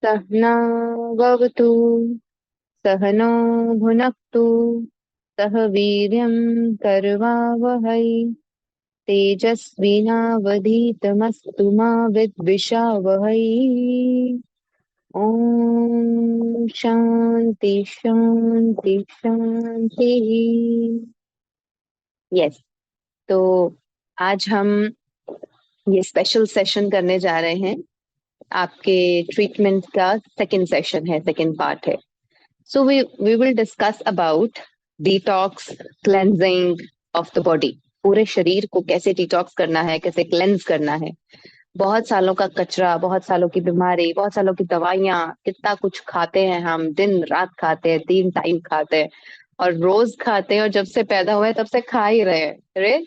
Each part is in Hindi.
सहनाववतु सहनो भुनक्तु सह वीर्यं करवावहै तेजस्विनावधीतमस्तु मा विद्विषावहै। ओम शांति शांति शांति। यस, तो आज हम ये स्पेशल सेशन करने जा रहे हैं। आपके ट्रीटमेंट का सेकंड सेशन है, सेकंड पार्ट है। So we will discuss about detox, cleansing of the body. पूरे शरीर को कैसे डिटॉक्स करना है, कैसे क्लेंज करना है। बहुत सालों का कचरा, बहुत सालों की बीमारी, बहुत सालों की दवाइयां, कितना कुछ खाते हैं हम, दिन रात खाते हैं, 3 टाइम खाते हैं और रोज खाते हैं, और जब से पैदा हुए तब से खा ही रहे हैं रे।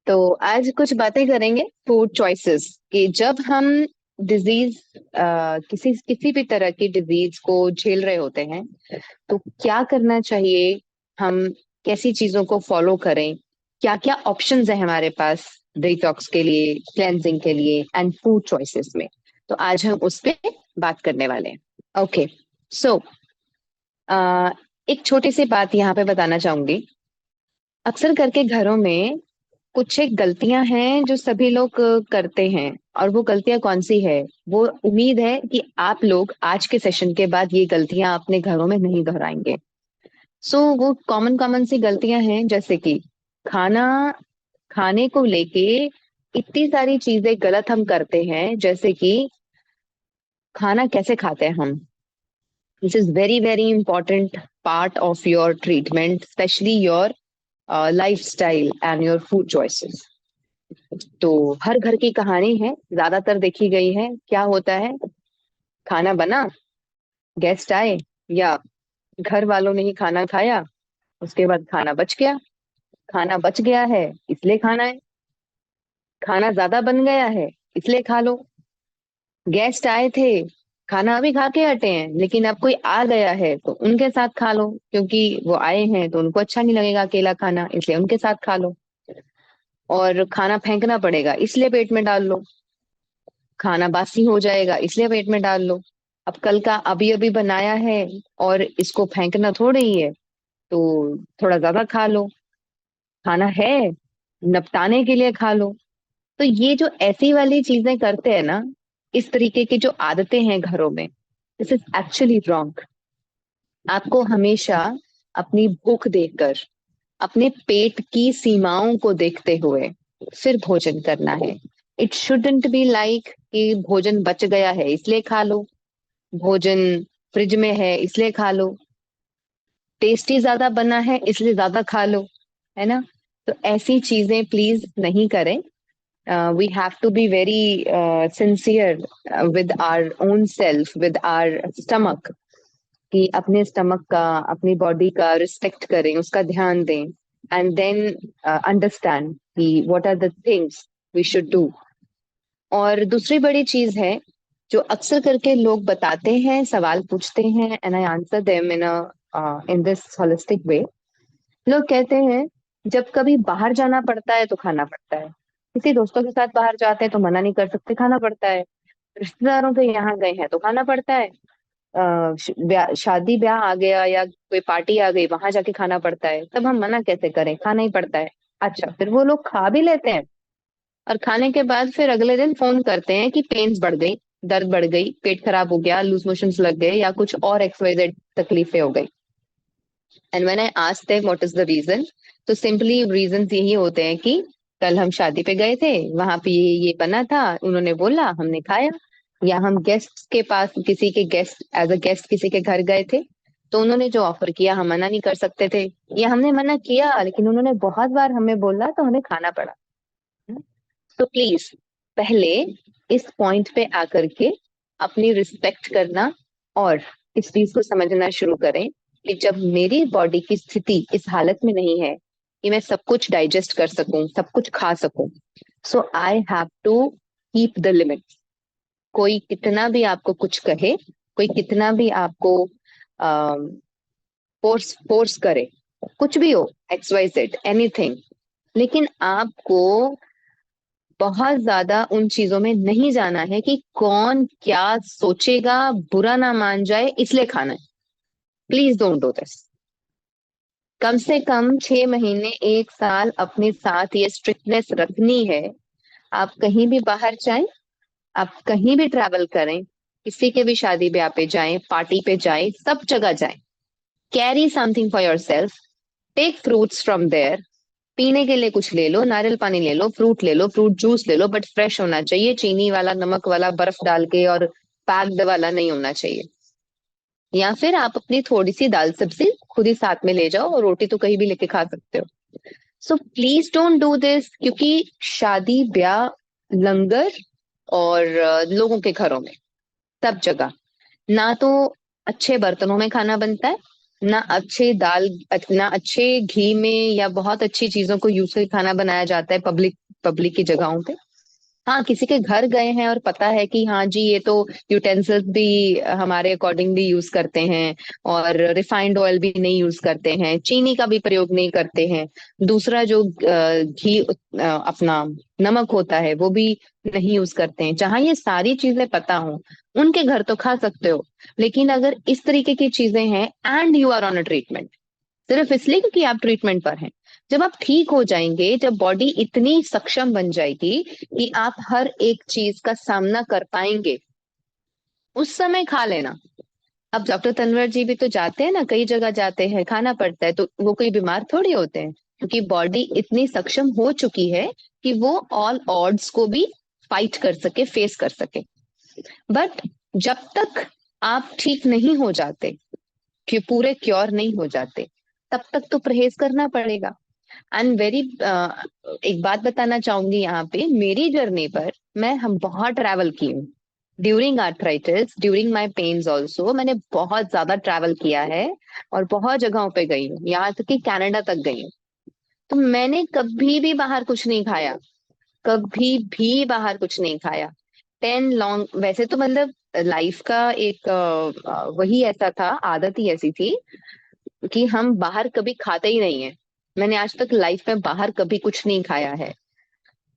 तो आज कुछ बातें करेंगे फूड चॉइसेस कि जब हम डिजीज, किसी किसी भी तरह की डिजीज को झेल रहे होते हैं तो क्या करना चाहिए, हम कैसी चीजों को फॉलो करें, क्या क्या ऑप्शंस है हमारे पास डिटॉक्स के लिए, क्लेंजिंग के लिए एंड फूड चॉइसेस में। तो आज हम उस पे बात करने वाले हैं। ओके, सो एक छोटी सी बात यहाँ पे बताना चाहूंगी। अक्सर करके घरों में कुछ एक गलतियां हैं जो सभी लोग करते हैं, और वो गलतियां कौन सी है, वो उम्मीद है कि आप लोग आज के सेशन के बाद ये गलतियां अपने घरों में नहीं दोहराएंगे। वो कॉमन कॉमन सी गलतियां हैं, जैसे कि खाना, खाने को लेके इतनी सारी चीजें गलत हम करते हैं। जैसे कि खाना कैसे खाते हैं हम, this is very very important part of your treatment, specially your lifestyle and your food choices. तो हर घर की कहानी है, ज्यादातर देखी गई है। क्या होता है, खाना बना, गेस्ट आए, या घर वालों ने ही खाना खाया, उसके बाद खाना बच गया। खाना बच गया है इसलिए खाना है, खाना ज्यादा बन गया है इसलिए खा लो। गेस्ट आए थे, खाना अभी खा के हटे हैं, लेकिन अब कोई आ गया है तो उनके साथ खा लो, क्योंकि वो आए हैं तो उनको अच्छा नहीं लगेगा अकेला खाना, इसलिए उनके साथ खा लो। और खाना फेंकना पड़ेगा इसलिए पेट में डाल लो, खाना बासी हो जाएगा इसलिए पेट में डाल लो। अब कल का अभी अभी बनाया है और इसको फेंकना थोड़ा ही है, तो थोड़ा ज्यादा खा लो। खाना है, निपटाने के लिए खा लो। तो ये जो ऐसी वाली चीजें करते हैं ना, इस तरीके की जो आदतें हैं घरों में, दिस इज एक्चुअली रॉन्ग। आपको हमेशा अपनी भूख देखकर, अपने पेट की सीमाओं को देखते हुए फिर भोजन करना है। इट शुडंट बी लाइक कि भोजन बच गया है इसलिए खा लो, भोजन फ्रिज में है इसलिए खा लो, टेस्टी ज्यादा बना है इसलिए ज्यादा खा लो, है ना। तो ऐसी चीजें प्लीज नहीं करें। We have to be very sincere with our own self, with our stomach, कि अपने स्टमक का, अपनी बॉडी का रिस्पेक्ट करें, उसका ध्यान दें, एंड देन अंडरस्टैंड कि what are the things we should do. और दूसरी बड़ी चीज है जो अक्सर करके लोग बताते हैं, सवाल पूछते हैं, and I answer them in this holistic way. लोग कहते हैं जब कभी बाहर जाना पड़ता है तो खाना पड़ता है, किसी दोस्तों के साथ बाहर जाते हैं तो मना नहीं कर सकते, खाना पड़ता है, रिश्तेदारों के यहाँ गए हैं तो खाना पड़ता है, शादी ब्याह आ गया या कोई पार्टी आ गई वहां जाके खाना पड़ता है, तब हम मना कैसे करें, खाना ही पड़ता है। अच्छा, फिर वो लोग खा भी लेते हैं, और खाने के बाद फिर अगले दिन फोन करते हैं कि पेन्स बढ़ गई, दर्द बढ़ गई, पेट खराब हो गया, लूज मोशंस लग गए, या कुछ और XYZ तकलीफें हो गई। And when I asked them what is the reason, तो सिंपली रीजन यही होते हैं कि कल हम शादी पे गए थे, वहां पे ये बना था, उन्होंने बोला, हमने खाया। या हम गेस्ट के पास, किसी के गेस्ट, एज अ गेस्ट किसी के घर गए थे, तो उन्होंने जो ऑफर किया हम मना नहीं कर सकते थे, या हमने मना किया लेकिन उन्होंने बहुत बार हमें बोला तो हमें खाना पड़ा। तो प्लीज पहले इस पॉइंट पे आकर के अपनी रिस्पेक्ट करना, और इस चीज को समझना शुरू करें कि जब मेरी बॉडी की स्थिति इस हालत में नहीं है कि मैं सब कुछ डाइजेस्ट कर सकूं, सब कुछ खा सकूं, so I have to keep the limit. कोई कितना भी आपको कुछ कहे, कोई कितना भी आपको फोर्स फोर्स करे, कुछ भी हो, XYZ एनीथिंग, लेकिन आपको बहुत ज्यादा उन चीजों में नहीं जाना है कि कौन क्या सोचेगा, बुरा ना मान जाए इसलिए खाना है। Please don't do this. कम से कम 6 महीने 1 साल अपने साथ ये स्ट्रिक्टनेस रखनी है। आप कहीं भी बाहर जाएं, आप कहीं भी ट्रैवल करें, किसी के भी शादी ब्याह पे जाएं, पार्टी पे जाएं, सब जगह जाएं, carry something for your self, take fruits from there. पीने के लिए कुछ ले लो, नारियल पानी ले लो, फ्रूट ले लो, फ्रूट जूस ले लो, बट फ्रेश होना चाहिए, चीनी वाला, नमक वाला, बर्फ डाल के और पैक्ड वाला नहीं होना चाहिए। या फिर आप अपनी थोड़ी सी दाल सब्जी खुद ही साथ में ले जाओ, और रोटी तो कहीं भी लेके खा सकते हो। So please don't do this, क्योंकि शादी ब्याह, लंगर और लोगों के घरों में सब जगह ना तो अच्छे बर्तनों में खाना बनता है, ना अच्छे दाल, ना अच्छे घी में या बहुत अच्छी चीजों को यूज करके खाना बनाया जाता है पब्लिक पब्लिक की जगहों पे। हाँ, किसी के घर गए हैं और पता है कि हाँ जी ये तो यूटेंसिल्स भी हमारे अकॉर्डिंग भी यूज करते हैं, और रिफाइंड ऑयल भी नहीं यूज करते हैं, चीनी का भी प्रयोग नहीं करते हैं, दूसरा जो घी अपना नमक होता है वो भी नहीं यूज करते हैं, जहां ये सारी चीजें पता हो उनके घर तो खा सकते हो। लेकिन अगर इस तरीके की चीजें हैं and you are on a treatment, सिर्फ इसलिए क्योंकि आप ट्रीटमेंट पर हैं, जब आप ठीक हो जाएंगे, जब बॉडी इतनी सक्षम बन जाएगी कि आप हर एक चीज का सामना कर पाएंगे, उस समय खा लेना। अब डॉक्टर तनवर जी भी तो जाते हैं ना, कई जगह जाते हैं, खाना पड़ता है, तो वो कोई बीमार थोड़ी होते हैं, क्योंकि बॉडी इतनी सक्षम हो चुकी है कि वो ऑल ऑड्स को भी फाइट कर सके, फेस कर सके। बट जब तक आप ठीक नहीं हो जाते, कि पूरे क्योर नहीं हो जाते, तब तक तो परहेज करना पड़ेगा। एंड वेरी एक बात बताना चाहूंगी यहाँ पे, मेरी जर्नी पर मैं हम बहुत ट्रैवल की हूँ। During arthritis, during my pains also, मैंने बहुत ज्यादा ट्रैवल किया है और बहुत जगहों पे गई हूँ, यहाँ तक कि कनाडा तक गई हूँ। तो मैंने कभी भी बाहर कुछ नहीं खाया, कभी भी बाहर कुछ नहीं खाया। 10 लॉन्ग, वैसे तो मतलब लाइफ का एक वही ऐसा था, आदत ही ऐसी थी कि हम बाहर कभी खाते ही नहीं है। मैंने आज तक लाइफ में बाहर कभी कुछ नहीं खाया है।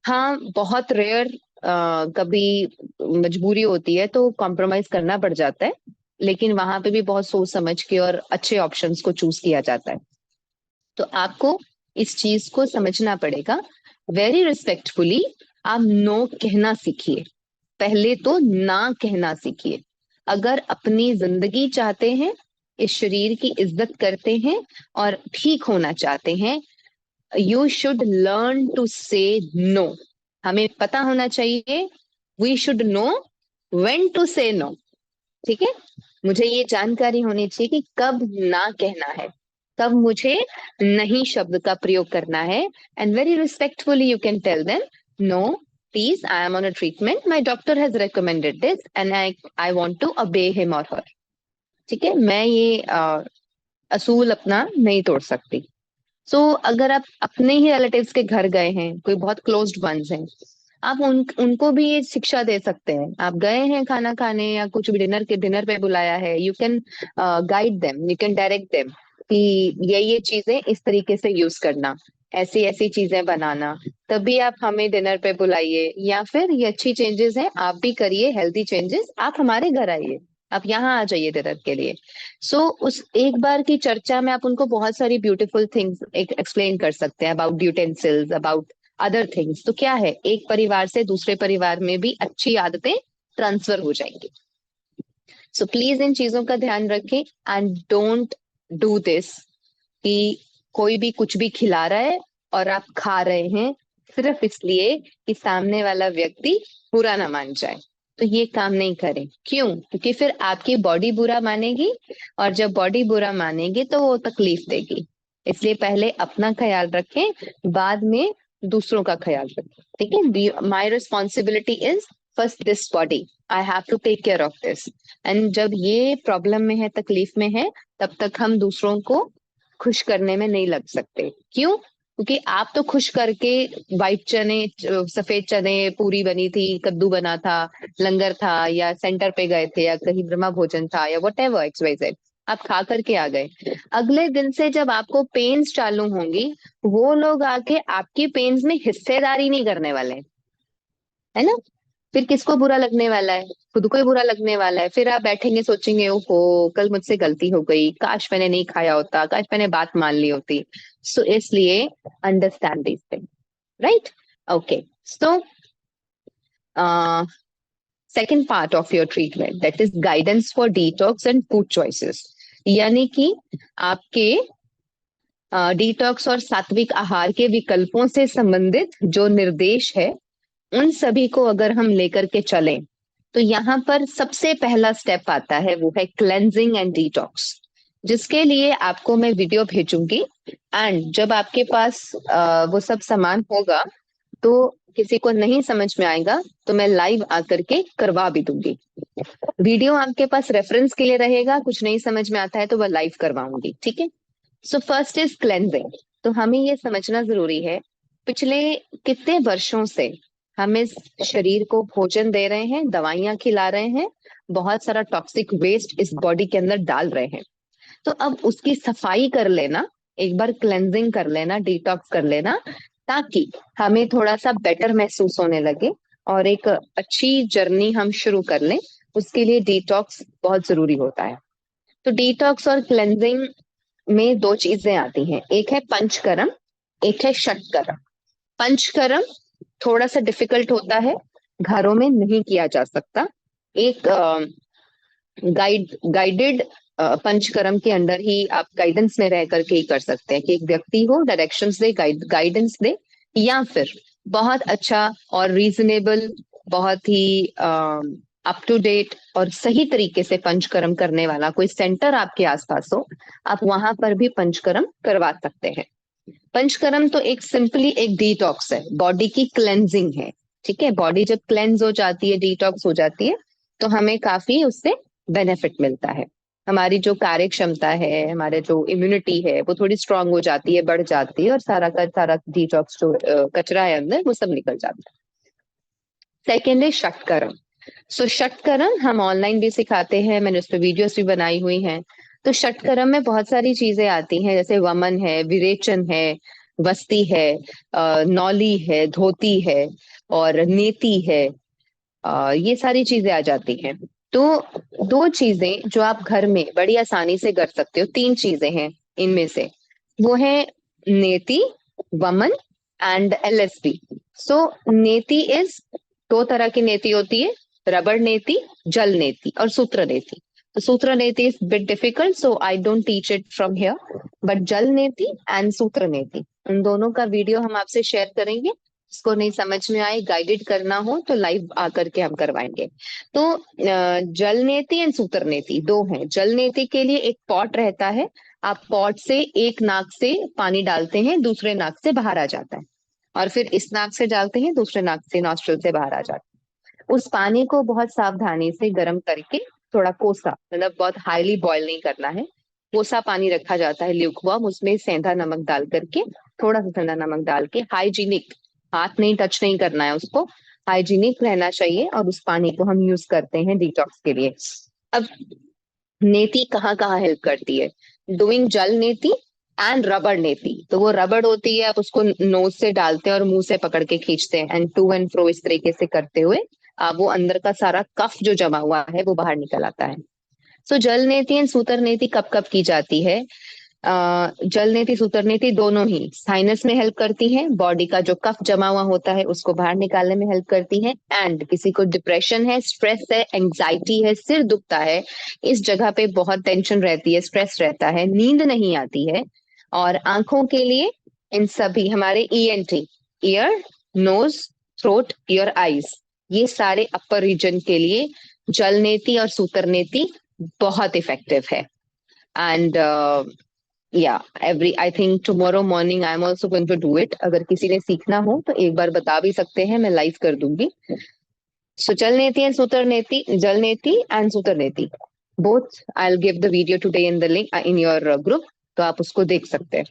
हाँ, बहुत रेयर कभी मजबूरी होती है तो कॉम्प्रोमाइज करना पड़ जाता है, लेकिन वहां पे भी बहुत सोच समझ के और अच्छे ऑप्शंस को चूज किया जाता है। तो आपको इस चीज को समझना पड़ेगा। वेरी रिस्पेक्टफुली आप नो कहना सीखिए, पहले तो ना कहना सीखिए। अगर अपनी जिंदगी चाहते हैं, इस शरीर की इज्जत करते हैं और ठीक होना चाहते हैं, you should learn to say no. हमें पता होना चाहिए, we should know when to say no. ठीक है, मुझे ये जानकारी होनी चाहिए कि कब ना कहना है, कब मुझे नहीं शब्द का प्रयोग करना है। And very respectfully you can tell them, no please, I am on a treatment, my doctor has recommended this and I want to obey him और हर। ठीक है, मैं ये असूल अपना नहीं तोड़ सकती। सो अगर आप अपने ही रिलेटिव्स के घर गए हैं, कोई बहुत क्लोज्ड वंस हैं, आप उनको भी ये शिक्षा दे सकते हैं। आप गए हैं खाना खाने या कुछ भी डिनर पे बुलाया है, you can guide them, you can direct them कि ये चीजें इस तरीके से यूज करना, ऐसी ऐसी चीजें बनाना, तभी आप हमें डिनर पे बुलाइए, या फिर ये अच्छी चेंजेस हैं आप भी करिए, हेल्दी चेंजेस, आप हमारे घर आइए, आप यहाँ आ जाइए डिनर के लिए। सो उस एक बार की चर्चा में आप उनको बहुत सारी ब्यूटीफुल थिंग्स एक्सप्लेन कर सकते हैं, about utensils, about other things. तो क्या है, एक परिवार से दूसरे परिवार में भी अच्छी आदतें ट्रांसफर हो जाएंगी। सो प्लीज इन चीजों का ध्यान रखें एंड डोंट डू दिस कि कोई भी कुछ भी खिला रहा है और आप खा रहे हैं सिर्फ इसलिए कि सामने वाला व्यक्ति बुरा ना मान जाए। तो ये काम नहीं करें। क्यों? क्योंकि फिर आपकी बॉडी बुरा मानेगी, और जब बॉडी बुरा मानेगी तो वो तकलीफ देगी। इसलिए पहले अपना ख्याल रखें, बाद में दूसरों का ख्याल रखें। ठीक है, my responsibility is first this body, I have to take care of this. And जब ये प्रॉब्लम में है, तकलीफ में है, तब तक हम दूसरों को खुश करने में नहीं लग सकते। क्यों? क्योंकि आप तो खुश करके, वाइट चने, सफेद चने, पूरी बनी थी, कद्दू बना था, लंगर था, या सेंटर पे गए थे, या कहीं ब्रह्मा भोजन था, या whatever X Y Z, आप खा करके आ गए। अगले दिन से जब आपको पेन्स चालू होंगी, वो लोग आके आपकी पेन्स में हिस्सेदारी नहीं करने वाले। है ना? फिर किसको बुरा लगने वाला है? खुद को ही बुरा लगने वाला है। फिर आप बैठेंगे सोचेंगे, ओहो कल मुझसे गलती हो गई, काश मैंने नहीं खाया होता, काश मैंने बात मान ली होती। सो इसलिए understand this thing, right? Okay, so second part of your treatment, that is guidance for detox and food choices. यानी कि आपके डिटॉक्स और सात्विक आहार के विकल्पों से संबंधित जो निर्देश है, उन सभी को अगर हम लेकर के चलें, तो यहाँ पर सबसे पहला स्टेप आता है, वो है क्लेंजिंग एंड डिटॉक्स, जिसके लिए आपको मैं वीडियो भेजूंगी। एंड जब आपके पास वो सब सामान होगा, तो किसी को नहीं समझ में आएगा तो मैं लाइव आकर के करवा भी दूंगी। वीडियो आपके पास रेफरेंस के लिए रहेगा, कुछ नहीं समझ में आता है तो वह लाइव करवाऊंगी, ठीक है? So first is cleansing. तो हमें ये समझना जरूरी है, पिछले कितने वर्षों से हम इस शरीर को भोजन दे रहे हैं, दवाइयां खिला रहे हैं, बहुत सारा टॉक्सिक वेस्ट इस बॉडी के अंदर डाल रहे हैं। तो अब उसकी सफाई कर लेना, एक बार क्लेंजिंग कर लेना, डिटॉक्स कर लेना, ताकि हमें थोड़ा सा बेटर महसूस होने लगे और एक अच्छी जर्नी हम शुरू कर लें। उसके लिए डिटॉक्स बहुत जरूरी होता है। तो डिटॉक्स और क्लेंजिंग में दो चीजें आती हैं, एक है पंचकर्म, एक है षटकर्म। पंचकर्म थोड़ा सा डिफिकल्ट होता है, घरों में नहीं किया जा सकता। एक गाइडेड पंचकर्म के अंडर ही आप गाइडेंस में रह करके ही कर सकते हैं, कि एक व्यक्ति हो डायरेक्शंस दे, गाइडेंस दे, या फिर बहुत अच्छा और रीजनेबल, बहुत ही अप टू डेट और सही तरीके से पंचकर्म करने वाला कोई सेंटर आपके आसपास हो, आप वहां पर भी पंचकर्म करवा सकते हैं। पंचकर्म तो एक सिंपली एक डिटॉक्स है, बॉडी की क्लेंजिंग है, ठीक है? बॉडी जब क्लेंज हो जाती है, डिटॉक्स हो जाती है, तो हमें काफी उससे बेनिफिट मिलता है। हमारी जो कार्य क्षमता है, हमारे जो इम्यूनिटी है, वो थोड़ी स्ट्रांग हो जाती है, बढ़ जाती है, और सारा का सारा डिटॉक्स जो कचरा है अंदर, वो सब निकल जाता है। सेकेंड है षटकर्म। सो षटकर्म हम ऑनलाइन भी सिखाते हैं, मैंने उस पर वीडियोस भी बनाई हुई हैं। तो षटकर्म में बहुत सारी चीजें आती हैं, जैसे वमन है, विरेचन है, वस्ती है, नौली है, धोती है, और नेति है। ये सारी चीजें आ जाती हैं। तो दो चीजें जो आप घर में बड़ी आसानी से कर सकते हो, तीन चीजें हैं इनमें से, वो है नेति, वमन एंड एलएसडी। सो नेति इज, दो तरह की नेति होती है, रबड़ नेति, जल नेति और सूत्र नेति। तो सूत्र नेति is bit difficult, so I don't teach it from here, but जल नेति एंड सूत्र नेति, उन दोनों का वीडियो हम आपसे शेयर करेंगे। इसको नहीं समझ में आए, गाइडेड करना हो, तो लाइव आकर के हम करवाएंगे। तो जल नेति एंड सूत्र नेति दो हैं। जल नेति के लिए एक पॉट रहता है, आप पॉट से एक नाक से पानी डालते हैं, दूसरे नाक से बाहर आ जाता है, और फिर इस नाक से डालते हैं, दूसरे नाक से, नॉस्ट्रिल से बाहर आ जाता है। उस पानी को बहुत सावधानी से गर्म करके, थोड़ा कोसा, मतलब बहुत हाईली बॉयल नहीं करना है, कोसा पानी रखा जाता है ल्यूकवार्म, उसमें सेंधा नमक डाल करके, थोड़ा सा सेंधा नमक डाल के, हाइजीनिक, हाथ नहीं टच नहीं करना है उसको, हाइजीनिक रहना चाहिए, और उस पानी को हम यूज करते हैं डिटॉक्स के लिए। अब नेति कहाँ कहाँ हेल्प करती है? डूइंग जल नेति एंड रबड़ नेति। तो वो रबड़ होती है, आप उसको नोज से डालते हैं और मुंह से पकड़ के खींचते हैं, एंड टू एंड फ्रो इस तरीके से करते हुए वो अंदर का सारा कफ जो जमा हुआ है वो बाहर निकल आता है। सो जल नेति एंड सूतर नेति कब कब की जाती है? जल नेति सूतर नेति दोनों ही साइनस में हेल्प करती है, बॉडी का जो कफ जमा हुआ होता है उसको बाहर निकालने में हेल्प करती है, एंड किसी को डिप्रेशन है, स्ट्रेस है, एंजाइटी है, सिर दुखता है, इस जगह पे बहुत टेंशन रहती है, स्ट्रेस रहता है, नींद नहीं आती है, और आंखों के लिए इन सभी हमारे ENT, ear, nose, throat, your eyes, ये सारे अपर रीजन के लिए जल नेति और सूतर नेति बहुत इफेक्टिव है। एंड या every, I think tomorrow morning I am also going to do it. अगर किसी ने सीखना हो तो एक बार बता भी सकते हैं, मैं लाइव कर दूंगी। सो जल नेति एंड सूतर नेति, जल नेति एंड सूतर नेति, both I will give the video today in the link in your group, तो आप उसको देख सकते हैं।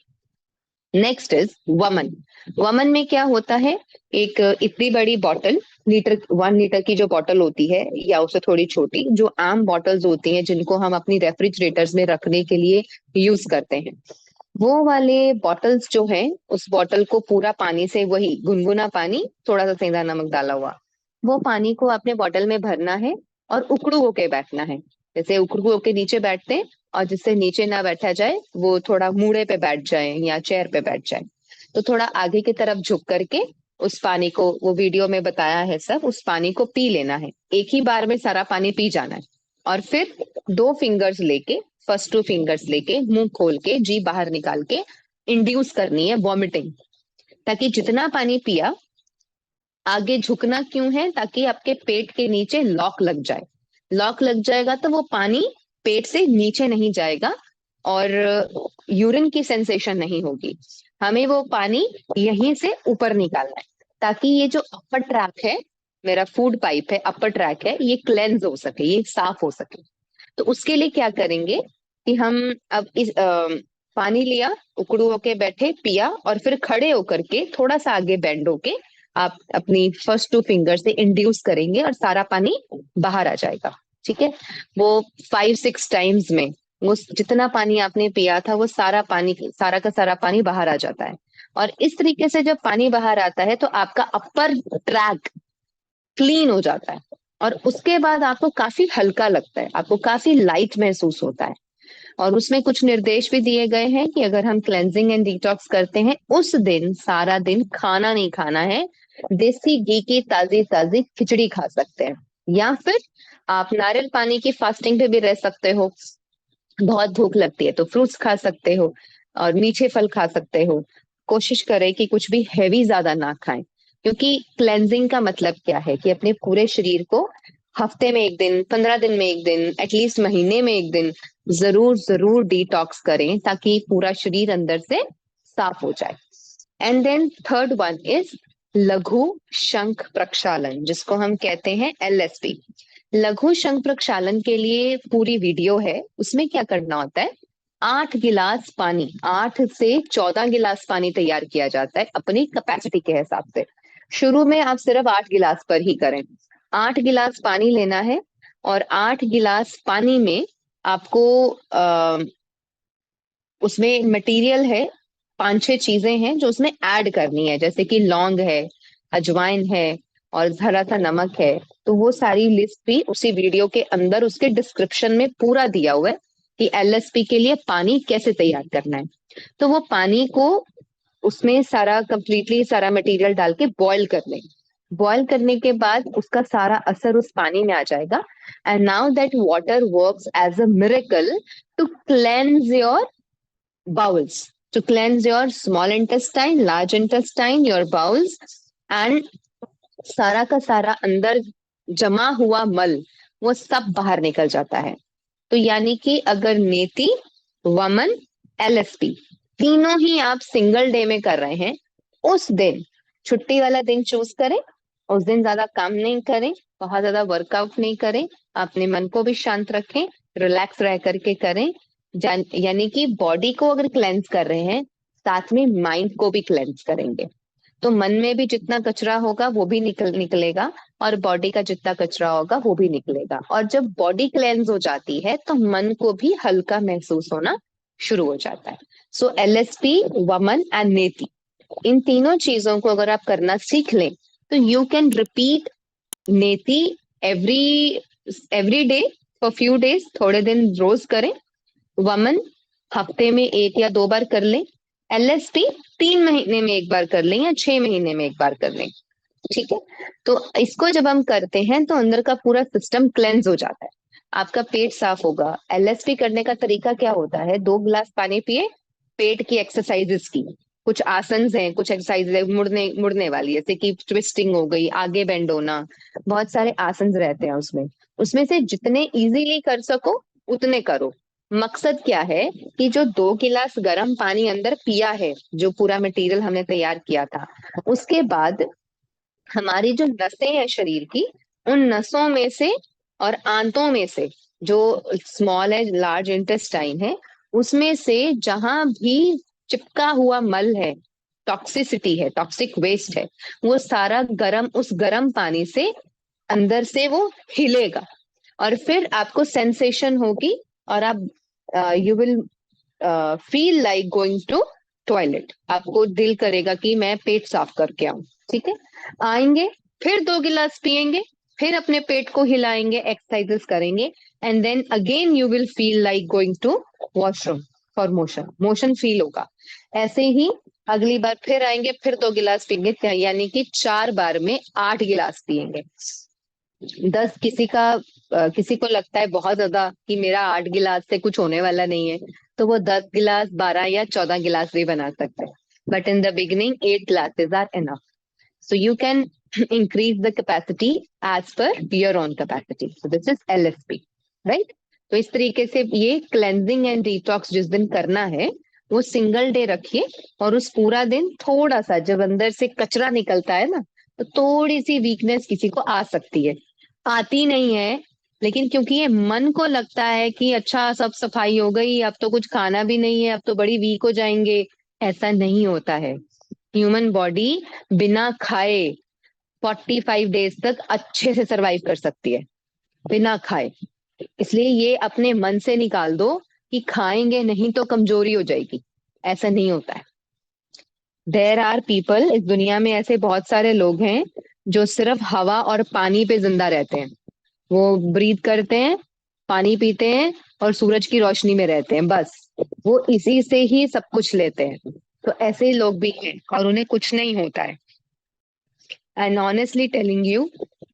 नेक्स्ट इज वमन। वमन में क्या होता है? एक इतनी बड़ी बॉटल, लीटर, 1 लीटर की जो बॉटल होती है, या उससे थोड़ी छोटी, जो आम बॉटल्स होती हैं जिनको हम अपनी रेफ्रिजरेटर्स में रखने के लिए यूज करते हैं, वो वाले बॉटल्स जो हैं, उस बॉटल को पूरा पानी से, वही गुनगुना पानी, थोड़ा सा सेंधा नमक डाला हुआ, वो पानी को अपने बॉटल में भरना है और उकड़ू होके बैठना है। जैसे उकड़ू होके नीचे बैठते हैं, और जिससे नीचे ना बैठा जाए वो थोड़ा मूड़े पे बैठ जाए या चेयर पे बैठ जाए, तो थोड़ा आगे की तरफ झुक करके उस पानी को, वो वीडियो में बताया है सब, उस पानी को पी लेना है। एक ही बार में सारा पानी पी जाना है। और फिर दो फिंगर्स लेके, फर्स्ट टू फिंगर्स लेके मुंह खोल के जी बाहर निकाल के इंड्यूस करनी है वॉमिटिंग, ताकि जितना पानी पिया, आगे झुकना क्यों है, ताकि आपके पेट के नीचे लॉक लग जाए। लॉक लग जाएगा तो वो पानी पेट से नीचे नहीं जाएगा और यूरिन की सेंसेशन नहीं होगी। हमें वो पानी यहीं से ऊपर निकालना है, ताकि ये जो अपर ट्रैक है, मेरा फूड पाइप है, अपर ट्रैक है, ये क्लेंज हो सके, ये साफ हो सके। तो उसके लिए क्या करेंगे कि हम अब इस पानी लिया, उकड़ू होके बैठे, पिया, और फिर खड़े होकर के थोड़ा सा आगे बेंड होके आप अपनी फर्स्ट टू फिंगर से इंड्यूस करेंगे और सारा पानी बाहर आ जाएगा। ठीक है। वो 5-6 टाइम्स में वो जितना पानी आपने पिया था वो सारा पानी, सारा का सारा पानी बाहर आ जाता है। और इस तरीके से जब पानी बाहर आता है तो आपका अपर ट्रैक क्लीन हो जाता है, और उसके बाद आपको काफी हल्का लगता है, आपको काफी लाइट महसूस होता है। और उसमें कुछ निर्देश भी दिए गए हैं कि अगर हम क्लेंजिंग एंड डिटॉक्स करते हैं, उस दिन सारा दिन खाना नहीं खाना है, देसी घी की ताजी ताजी खिचड़ी खा सकते हैं, या फिर आप नारियल पानी की फास्टिंग पे भी रह सकते हो। बहुत भूख लगती है तो फ्रूट्स खा सकते हो और मीठे फल खा सकते हो। कोशिश करें कि कुछ भी हैवी ज्यादा ना खाएं, क्योंकि क्लेंजिंग का मतलब क्या है कि अपने पूरे शरीर को हफ्ते में एक दिन, 15 दिन में एक दिन, एटलीस्ट महीने में एक दिन जरूर जरूर डिटॉक्स करें, ताकि पूरा शरीर अंदर से साफ हो जाए। And then third one is लघु शंख प्रक्षालन, जिसको हम कहते हैं LSP। लघु शंख प्रक्षालन के लिए पूरी वीडियो है। उसमें क्या करना होता है, 8 गिलास पानी, 8 से 14 गिलास पानी तैयार किया जाता है अपनी कैपेसिटी के हिसाब से। शुरू में आप सिर्फ 8 गिलास पर ही करें। 8 गिलास पानी लेना है, और 8 गिलास पानी में आपको उसमें मटेरियल है, 5-6 चीजें हैं जो उसमें ऐड करनी है, जैसे कि लौंग है, अजवाइन है, और जरा सा नमक है। तो वो सारी लिस्ट भी उसी वीडियो के अंदर उसके डिस्क्रिप्शन में पूरा दिया हुआ है कि LSP के लिए पानी कैसे तैयार करना है। तो वो पानी को उसमें सारा कंप्लीटली सारा मटेरियल डाल के बॉईल कर लें। बॉईल करने के बाद उसका सारा असर उस पानी में आ जाएगा। And now that water works as a miracle to cleanse your bowels, to cleanse your small intestine, large intestine, your bowels, and सारा का सारा अंदर जमा हुआ मल वो सब बाहर निकल जाता है। तो यानी कि अगर नेति, वमन, LSP तीनों ही आप सिंगल डे में कर रहे हैं, उस दिन छुट्टी वाला दिन चूज करें। उस दिन ज्यादा काम नहीं करें, बहुत ज्यादा वर्कआउट नहीं करें, अपने मन को भी शांत रखें, रिलैक्स रह करके करें। यानी कि बॉडी को अगर क्लेंस कर रहे हैं, साथ में माइंड को भी क्लेंस करेंगे। तो मन में भी जितना कचरा होगा वो भी निकलेगा, और बॉडी का जितना कचरा होगा वो भी निकलेगा। और जब बॉडी क्लेंस हो जाती है तो मन को भी हल्का महसूस होना शुरू हो जाता है। सो LSP, वमन एंड नेति, इन तीनों चीजों को अगर आप करना सीख लें तो यू कैन रिपीट नेति every every day for few days, थोड़े दिन रोज करें। वमन हफ्ते में 1 या 2 बार कर लें। LSP 3 महीने में एक बार कर लें या 6 महीने में एक बार कर लें। ठीक है। तो इसको जब हम करते हैं तो अंदर का पूरा सिस्टम क्लेंस हो जाता है, आपका पेट साफ होगा। LSP करने का तरीका क्या होता है, 2 गिलास पानी पिए, पेट की एक्सरसाइजेस की, कुछ आसन्स हैं, कुछ एक्सरसाइज है मुड़ने मुड़ने वाली, जैसे कि ट्विस्टिंग हो गई, आगे बेंड होना, बहुत सारे आसन्स रहते हैं उसमें। उसमें से जितने इजीली कर सको उतने करो। मकसद क्या है कि जो 2 गिलास गर्म पानी अंदर पिया है, जो पूरा मटेरियल हमने तैयार किया था, उसके बाद हमारी जो नसें हैं शरीर की, उन नसों में से और आंतों में से, जो स्मॉल है, लार्ज इंटेस्टाइन है, उसमें से जहां भी चिपका हुआ मल है, टॉक्सिसिटी है, टॉक्सिक वेस्ट है, वो सारा गरम, उस गरम पानी से अंदर से वो हिलेगा, और फिर आपको सेंसेशन होगी, और आप you will feel like going to toilet. आपको दिल करेगा कि मैं पेट साफ करके आऊं। ठीक है। आएंगे, फिर 2 गिलास पिएंगे, फिर अपने पेट को हिलाएंगे, एक्सरसाइजेस करेंगे, and then again you will feel like going to washroom for motion, motion feel होगा। ऐसे ही अगली बार फिर आएंगे, फिर 2 गिलास पिएंगे, यानी कि 4 बार में 8 गिलास पिएंगे। 10 किसी को लगता है बहुत ज्यादा कि मेरा 8 गिलास से कुछ होने वाला नहीं है, तो वो 10 गिलास, 12 या 14 गिलास भी बना सकते हैं। But in the beginning 8 glasses are enough, so you can increase the capacity as per your own capacity. So this is LSP, right? तो इस तरीके से ये क्लेंजिंग एंड डिटॉक्स जिस दिन करना है वो सिंगल डे रखिए, और उस पूरा दिन थोड़ा सा, जब अंदर से कचरा निकलता है ना, तो थोड़ी सी वीकनेस किसी को आ सकती है, आती नहीं है, लेकिन क्योंकि ये मन को लगता है कि अच्छा सब सफाई हो गई, अब तो कुछ खाना भी नहीं है, अब तो बड़ी वीक हो जाएंगे, ऐसा नहीं होता है। ह्यूमन बॉडी बिना खाए 45 डेज तक अच्छे से सरवाइव कर सकती है, बिना खाए। इसलिए ये अपने मन से निकाल दो कि खाएंगे नहीं तो कमजोरी हो जाएगी, ऐसा नहीं होता है। देयर आर पीपल, इस दुनिया में ऐसे बहुत सारे लोग हैं जो सिर्फ हवा और पानी पे जिंदा रहते हैं। वो ब्रीथ करते हैं, पानी पीते हैं और सूरज की रोशनी में रहते हैं, बस वो इसी से ही सब कुछ लेते हैं। तो ऐसे लोग भी हैं और उन्हें कुछ नहीं होता है। एंड ऑनेस्टली टेलिंग यू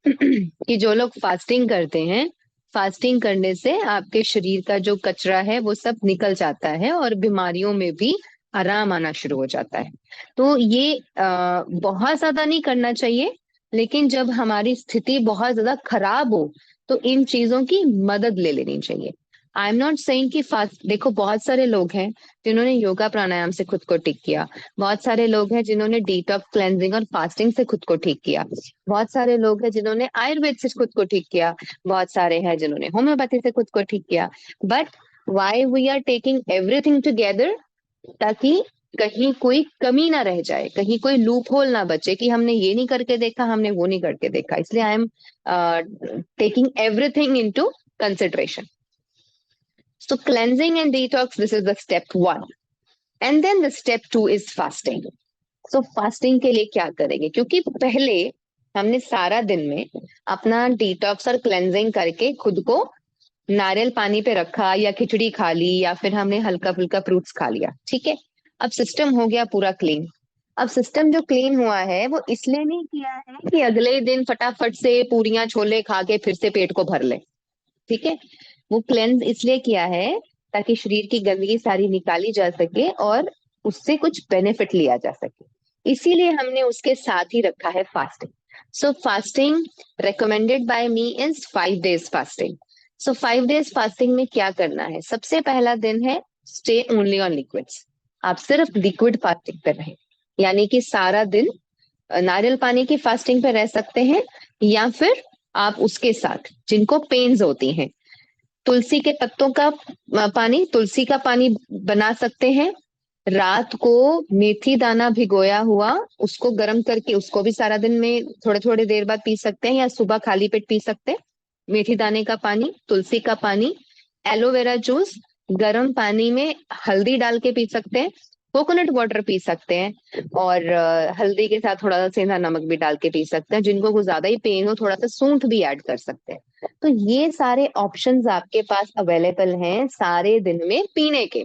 कि जो लोग फास्टिंग करते हैं, फास्टिंग करने से आपके शरीर का जो कचरा है वो सब निकल जाता है और बीमारियों में भी आराम आना शुरू हो जाता है। तो ये बहुत ज्यादा नहीं करना चाहिए, लेकिन जब हमारी स्थिति बहुत ज्यादा खराब हो तो इन चीजों की मदद ले लेनी चाहिए। आई एम नॉट सेइंग कि फास्ट, देखो बहुत सारे लोग हैं जिन्होंने योगा प्राणायाम से खुद को ठीक किया, बहुत सारे लोग हैं जिन्होंने डिटॉक्स, क्लेंजिंग और फास्टिंग से खुद को ठीक किया, बहुत सारे लोग हैं जिन्होंने आयुर्वेद से खुद को ठीक किया, बहुत सारे हैं जिन्होंने होम्योपैथी से खुद को ठीक किया। But why we are taking everything together, ताकि कहीं कोई कमी ना रह जाए, कहीं कोई लूप होल ना बचे कि हमने ये नहीं करके देखा, हमने वो नहीं करके देखा। इसलिए I am taking everything into consideration. So cleansing and detox, this is the step 1. And then the step 2 is fasting. So fasting के लिए क्या करेंगे? क्योंकि पहले हमने सारा दिन में अपना डिटॉक्स और क्लेंजिंग करके खुद को नारियल पानी पे रखा, या खिचड़ी खा ली, या फिर हमने हल्का फुल्का फ्रूट्स खा लिया, ठीक है। अब सिस्टम हो गया पूरा क्लीन। अब सिस्टम जो क्लीन हुआ है वो इसलिए नहीं किया है कि अगले दिन फटाफट से पूरियां छोले खा के फिर से पेट को भर ले, ठीक है। वो क्लेंस इसलिए किया है ताकि शरीर की गंदगी सारी निकाली जा सके और उससे कुछ बेनिफिट लिया जा सके, इसीलिए हमने उसके साथ ही रखा है fasting. So fasting recommended by me is 5 days fasting. So 5 days fasting में क्या करना है? सबसे पहला दिन है स्टे ओनली ऑन लिक्विड्स। आप सिर्फ लिक्विड फास्टिंग पे रहें, यानी कि सारा दिन नारियल पानी की फास्टिंग पे रह सकते हैं, या फिर आप उसके साथ, जिनको पेन्स होती हैं, तुलसी के पत्तों का पानी, तुलसी का पानी बना सकते हैं। रात को मेथी दाना भिगोया हुआ, उसको गर्म करके उसको भी सारा दिन में थोड़े थोड़े देर बाद पी सकते हैं, या सुबह खाली पेट पी सकते हैं। मेथी दाने का पानी, तुलसी का पानी, एलोवेरा जूस, गर्म पानी में हल्दी डाल के पी सकते हैं, कोकोनट वाटर पी सकते हैं, और हल्दी के साथ थोड़ा सा सेंधा नमक भी डाल के पी सकते हैं। जिनको कुछ ज्यादा ही पेन हो, थोड़ा सा सूंठ भी ऐड कर सकते हैं। तो ये सारे ऑप्शंस आपके पास अवेलेबल हैं सारे दिन में पीने के।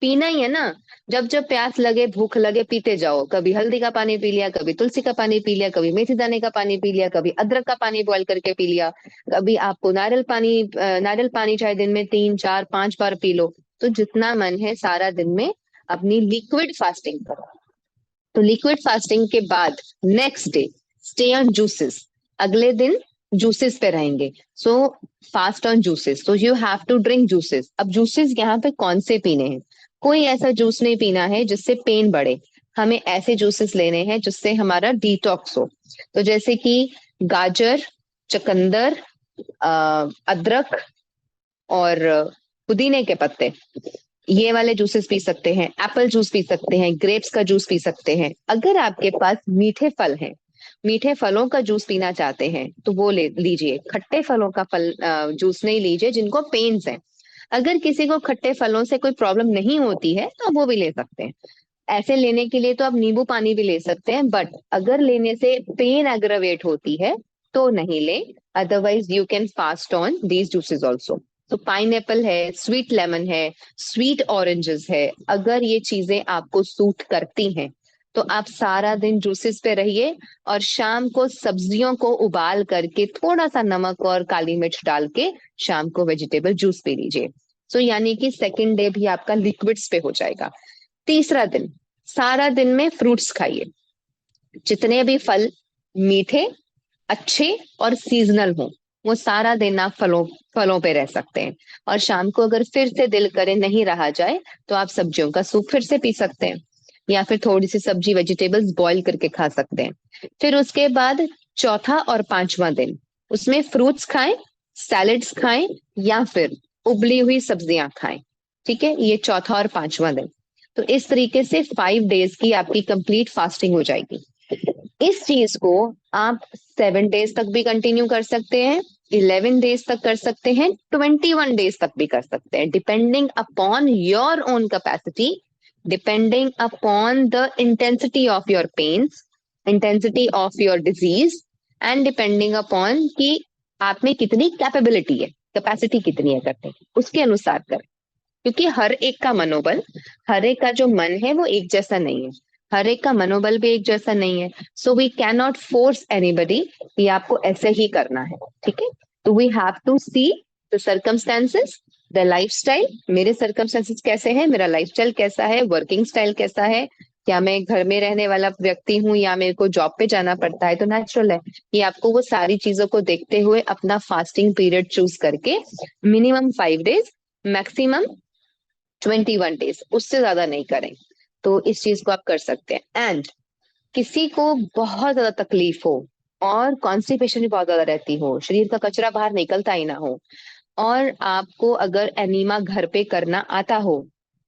पीना ही है ना, जब जब प्यास लगे, भूख लगे, पीते जाओ। कभी हल्दी का पानी पी लिया, कभी तुलसी का पानी पी लिया, कभी मेथी दाने का पानी पी लिया, कभी अदरक का पानी बॉईल करके पी लिया, कभी आपको नारियल पानी चाहे दिन में 3 4 5 बार पी लो। तो जितना मन है सारा दिन में अपनी लिक्विड फास्टिंग करो। तो लिक्विड फास्टिंग के बाद next day stay on juices. अगले दिन जूसेस पे रहेंगे। सो फास्ट ऑन जूसेस, तो you have to drink juices. अब जूसेस यहाँ पे कौन से पीने हैं? कोई ऐसा जूस नहीं पीना है जिससे पेन बढ़े। हमें ऐसे जूसेस लेने हैं जिससे हमारा डिटॉक्स हो। तो जैसे कि गाजर, चुकंदर, अदरक और पुदीने के पत्ते, ये वाले जूसेस पी सकते हैं। एप्पल जूस पी सकते हैं, ग्रेप्स का जूस पी सकते हैं। अगर आपके पास मीठे फल हैं, मीठे फलों का जूस पीना चाहते हैं, तो वो ले लीजिए। खट्टे फलों का जूस नहीं लीजिए जिनको पेन्स हैं। अगर किसी को खट्टे फलों से कोई प्रॉब्लम नहीं होती है तो वो भी ले सकते हैं। ऐसे लेने के लिए तो आप नींबू पानी भी ले सकते हैं, बट अगर लेने से पेन एग्रवेट होती है तो नहीं ले। Otherwise you can fast on these juices also. तो पाइनएप्पल है, स्वीट लेमन है, स्वीट ऑरेंजेस है, अगर ये चीजें आपको सूट करती हैं तो आप सारा दिन जूसेस पे रहिए, और शाम को सब्जियों को उबाल करके थोड़ा सा नमक और काली मिर्च डाल के शाम को वेजिटेबल जूस पी लीजिए। सो यानी कि सेकेंड डे भी आपका लिक्विड्स पे हो जाएगा। तीसरा दिन, सारा दिन में फ्रूट्स खाइए। जितने भी फल मीठे, अच्छे और सीजनल हो, वो सारा दिन आप फलों फलों पे रह सकते हैं। और शाम को अगर फिर से दिल करे, नहीं रहा जाए, तो आप सब्जियों का सूप फिर से पी सकते हैं, या फिर थोड़ी सी सब्जी वेजिटेबल्स बॉईल करके खा सकते हैं। फिर उसके बाद चौथा और पांचवा दिन, उसमें फ्रूट्स खाएं, सैलेड्स खाएं, या फिर उबली हुई सब्जियां खाएं। ठीक है, ये चौथा और पांचवा दिन। तो इस तरीके से 5 डेज की आपकी कंप्लीट फास्टिंग हो जाएगी। इस चीज को आप 7 डेज तक भी कंटिन्यू कर सकते हैं, 11 डेज तक कर सकते हैं, 21 डेज तक भी कर सकते हैं, depending upon your own capacity, depending upon the intensity of your pains, intensity of your disease, and depending upon कि आप में कितनी कैपेबिलिटी है, कैपेसिटी कितनी है करने की, उसके अनुसार करें। क्योंकि हर एक का मनोबल, हर एक का जो मन है वो एक जैसा नहीं है, हर एक का मनोबल भी एक जैसा नहीं है। So we can not force anybody कि आपको ऐसे ही करना है। ठीक है, तो we have to see the circumstances, the lifestyle. मेरे सर्कमस्टेंसेस कैसे हैं, मेरा लाइफस्टाइल कैसा है, वर्किंग स्टाइल कैसा है, क्या मैं घर में रहने वाला व्यक्ति हूँ या मेरे को जॉब पे जाना पड़ता है। तो नेचुरल है कि आपको वो सारी चीजों को देखते हुए अपना फास्टिंग पीरियड चूज करके मिनिमम 5 डेज, मैक्सिमम 21 डेज, उससे ज्यादा नहीं करें। तो इस चीज को आप कर सकते हैं। एंड किसी को बहुत ज्यादा तकलीफ हो और कॉन्स्टिपेशन भी बहुत ज्यादा रहती हो, शरीर का कचरा बाहर निकलता ही ना हो, और आपको अगर एनीमा घर पे करना आता हो,